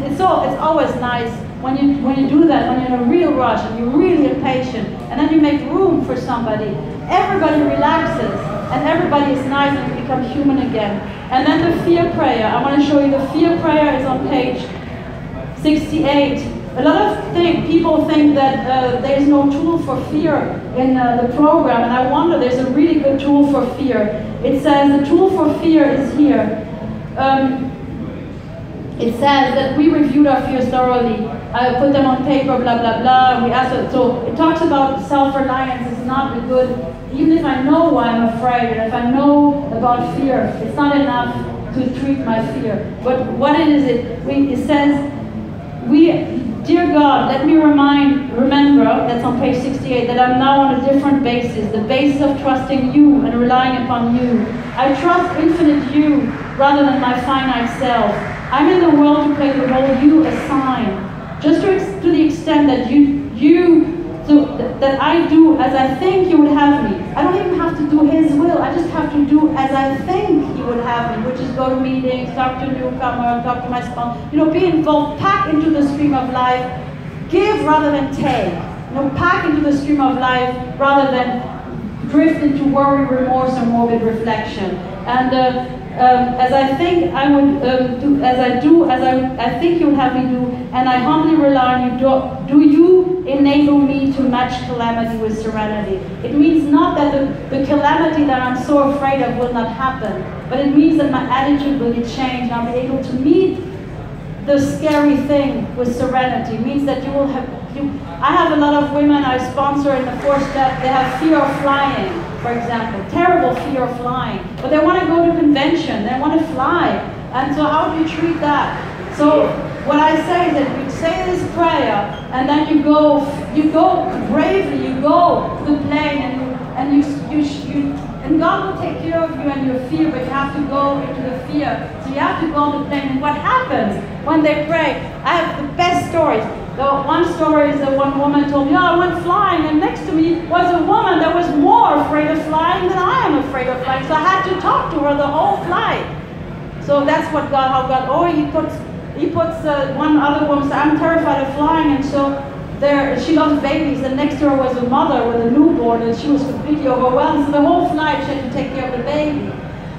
S2: it's always nice when you do that, when you're in a real rush and you're really impatient, and then you make room for somebody. Everybody relaxes, and everybody is nice, and you become human again. And then the fear prayer. I want to show you the fear prayer is on page 68. A lot of people think that there's no tool for fear in the program, and I wonder, there's a really good tool for fear. It says the tool for fear is here. It says that we reviewed our fears thoroughly. I put them on paper, blah, blah, blah. And we asked it. So it talks about self-reliance. It's not a good, even if I know why I'm afraid, and if I know about fear, it's not enough to treat my fear. But what it says, dear God, let me remember, that's on page 68, that I'm now on a different basis, the basis of trusting you and relying upon you. I trust infinite you rather than my finite self. I'm in the world to play the role you assign, just to the extent that that I do as I think you would have me. I don't even have to do his will, I just have to do as I think he would have me, which is go to meetings, talk to a newcomer, talk to my spouse, be involved, pack into the stream of life, give rather than take. Pack into the stream of life rather than drift into worry, remorse, or morbid reflection. And as I think I would do, as I think you would have me do, and I humbly rely on you, do you enable me to match calamity with serenity? It means not that the calamity that I'm so afraid of will not happen, but it means that my attitude will be changed, and I'll be able to meet the scary thing with serenity. It means that you will have, I have a lot of women I sponsor in the 4th step, they have fear of flying, for example, terrible fear of flying, but they want to go to convention, they want to fly, and so how do you treat that? So what I say is that you say this prayer, and then you go bravely, you go to the plane, and God will take care of you and your fear, but you have to go into the fear. So you have to go on the plane, and what happens when they pray? I have the best stories. The one story is that one woman told me, I went flying, and next to me was a woman that was more afraid of flying than I am afraid of flying. So I had to talk to her the whole flight. So that's how God, he puts one other woman said, I'm terrified of flying, and so she loves babies, and next to her was a mother with a newborn, and she was completely overwhelmed. So the whole flight she had to take care of the baby.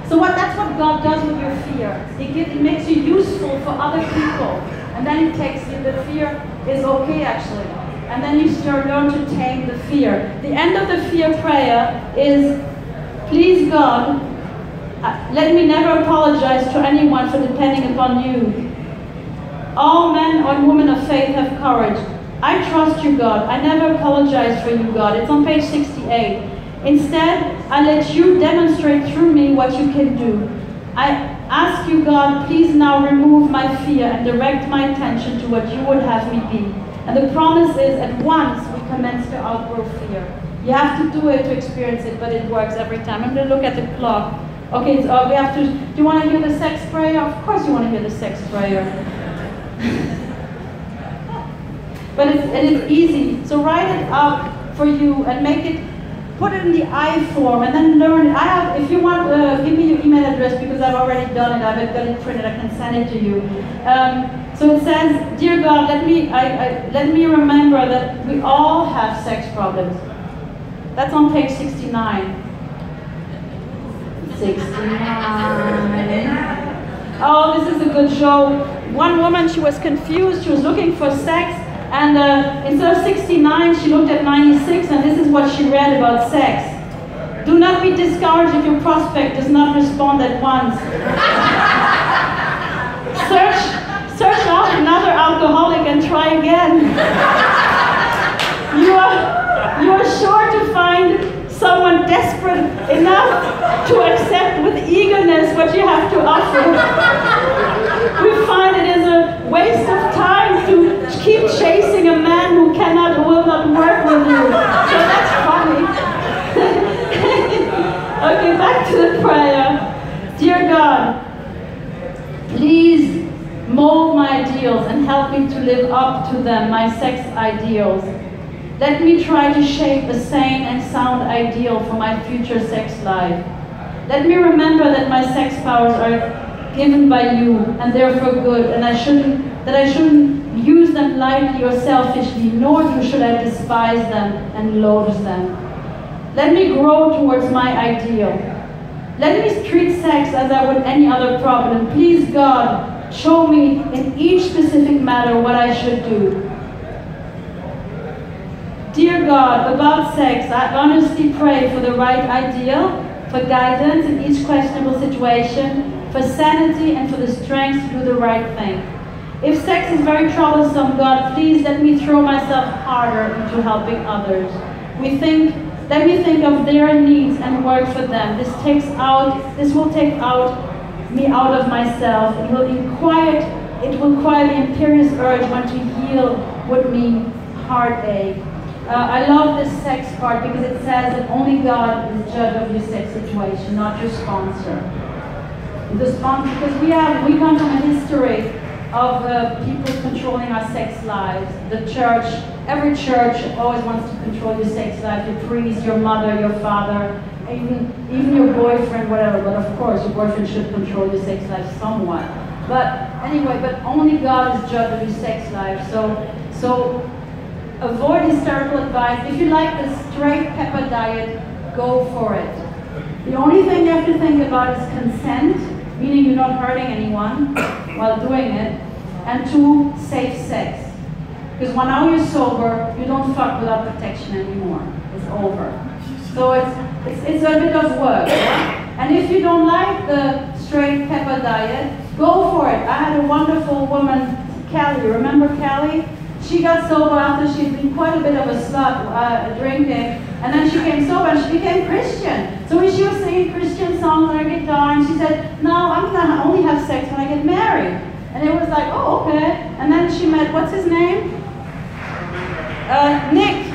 S2: So that's what God does with your fear. He makes you useful for other people, and then He takes you. The fear is okay, actually, and then you learn to tame the fear. The end of the fear prayer is, please God, let me never apologize to anyone for depending upon you. All men and women of faith have courage. I trust you, God. I never apologize for you, God. It's on page 68. Instead, I let you demonstrate through me what you can do. I ask you, God, please now remove my fear and direct my attention to what you would have me be. And the promise is, at once we commence to outgrow fear. You have to do it to experience it, but it works every time. I'm going to look at the clock. Okay, so we have to, do you want to hear the sex prayer? Of course you want to hear the sex prayer. But it's easy. So write it up for you and put it in the I form, and then learn it. If you want, give me your email address, because I've already done it. I've got it printed. I can send it to you. So it says, dear God, let me remember that we all have sex problems. That's on page 69. 69. Oh, this is a good show. One woman, she was confused. She was looking for sex. And instead of 69, she looked at 96, and this is what she read about sex. Do not be discouraged if your prospect does not respond at once. Search out another alcoholic and try again. You are sure to find someone desperate enough to accept with eagerness what you have to offer. We find it is a waste of time to keep chasing a man who will not work with you. So that's funny. Okay, back to the prayer. Dear God, please mold my ideals and help me to live up to them, my sex ideals. Let me try to shape a sane and sound ideal for my future sex life. Let me remember that my sex powers are given by you, and therefore good, and I shouldn't use them lightly or selfishly, nor should I despise them and loathe them. Let me grow towards my ideal. Let me treat sex as I would any other problem. Please, God, show me in each specific matter what I should do.
S1: Dear God, about sex, I honestly pray for the right ideal, for guidance in each questionable situation, for sanity and for the strength to do the right thing. If sex is very troublesome, God, please let me throw myself harder into helping others. Let me think of their needs and work for them. This will take me out of myself. It will quiet the imperious urge when to yield would mean heartache. I love this sex part because it says that only God is judge of your sex situation, not your sponsor. The sponsor, because we come from a history of people controlling our sex lives. The church, every church always wants to control your sex life. Your priest, your mother, your father, even your boyfriend, whatever. But of course, your boyfriend should control your sex life somewhat. But anyway, only God is judge of your sex life. So avoid hysterical advice. If you like the straight pepper diet, go for it. The only thing you have to think about is consent, meaning you're not hurting anyone while doing it, and 2, safe sex. Because when now you're sober, you don't fuck without protection anymore. It's over. So it's a bit of work. Yeah? And if you don't like the straight pepper diet, go for it. I had a wonderful woman, Callie. Remember Callie? She got sober after she'd been quite a bit of a slut drinking, and then she came sober and she became Christian. So she was singing Christian songs on her guitar, and she said, "No, I'm gonna only have sex when I get married." And it was like, "Oh, okay." And then she met, what's his name? Nick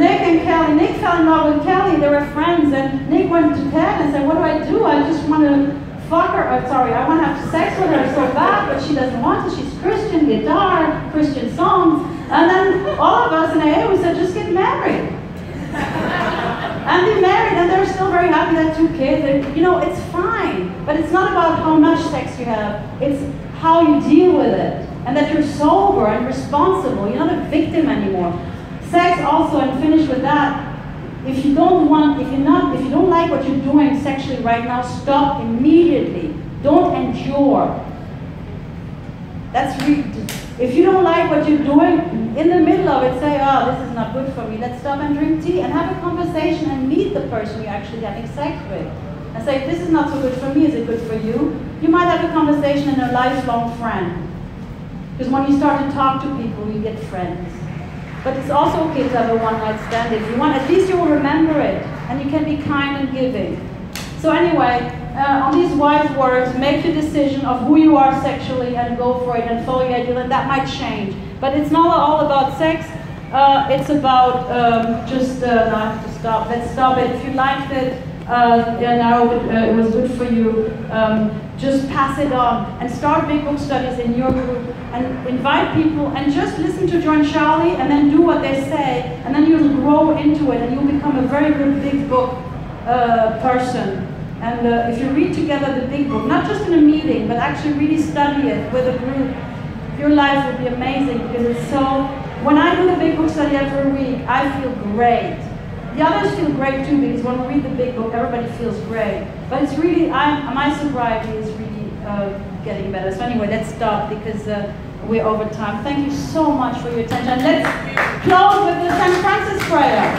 S1: and Kelly. Nick fell in love with Kelly. They were friends, and Nick went to Ted and said, "What do I do? I just want to fuck her. I want to have sex with her so bad, but she doesn't want to. She's Christian, guitar, Christian songs." And then all of us in AA, we said, "Just get married." And they married, and they're still very happy. They have 2 kids. And, you know, it's fine. But it's not about how much sex you have. It's how you deal with it, and that you're sober and responsible. You're not a victim anymore. Sex also, and finish with that. If you don't like what you're doing sexually right now, stop immediately. Don't endure. If you don't like what you're doing, in the middle of it, say, "Oh, this is not good for me. Let's stop and drink tea and have a conversation and meet the person you're actually having sex with. And say, this is not so good for me, is it good for you?" You might have a conversation and a lifelong friend. Because when you start to talk to people, you get friends. But it's also okay to have a one-night stand if you want. At least you will remember it, and you can be kind and giving. So anyway, on these wise words, make your decision of who you are sexually and go for it and follow your ideal, and that might change. But it's not all about sex. It's about no, I have to stop. Let's stop it. If you liked it, and I hope it was good for you, just pass it on and start big book studies in your group and invite people and just listen to John Charlie and then do what they say, and then you'll grow into it and you'll become a very good big book person. And if you read together the big book, not just in a meeting, but actually really study it with a group, your life will be amazing, because it's so, when I do the big book study every week, I feel great. The others feel great too, because when we read the big book, everybody feels great. But it's really, my sobriety is really getting better. So anyway, let's stop, because we're over time. Thank you so much for your attention. Let's close with the St. Francis prayer.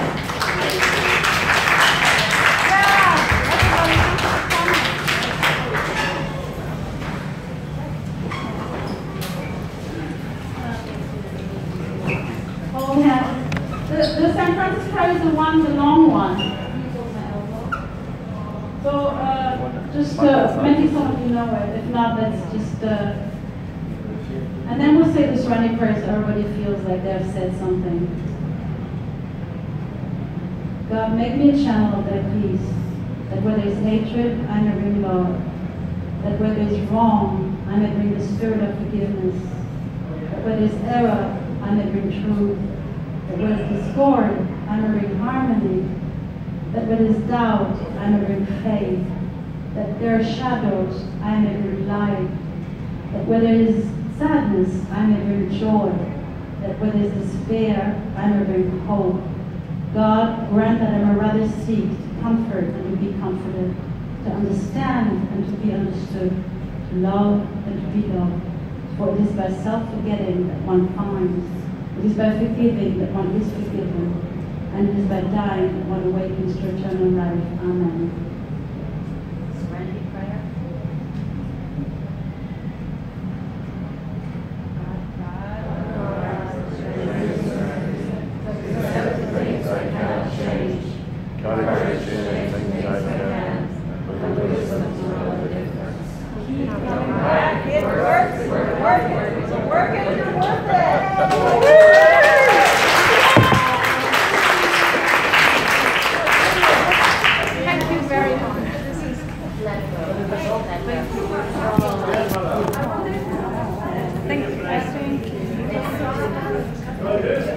S1: The St. Francis prayer is the long one. So maybe some of you know it. If not, let's just, and then we'll say the surrender prayer so everybody feels like they've said something. God, make me a channel of thy peace, that where there is hatred, I may bring love, that where there is wrong, I may bring the spirit of forgiveness, that where there is error, I may bring truth, that where there is discord, I may bring harmony, that where there is doubt, I may bring faith, that there are shadows, I may bring light, that where there is sadness, I may bring joy, that where there is despair, I may bring hope. God, grant that I may rather seek to comfort and to be comforted, to understand and to be understood, to love and to be loved. For it is by self-forgetting that one finds, It is by forgiving that one is forgiven, and it is by dying that one awakens to eternal life. Amen.
S2: Serenity prayer.
S3: Courage in things I can, but the wisdom to know the difference.
S4: Keep coming back. It works. We're working. It's a work and you're worth it.
S2: Thank you very much. This is Thank you.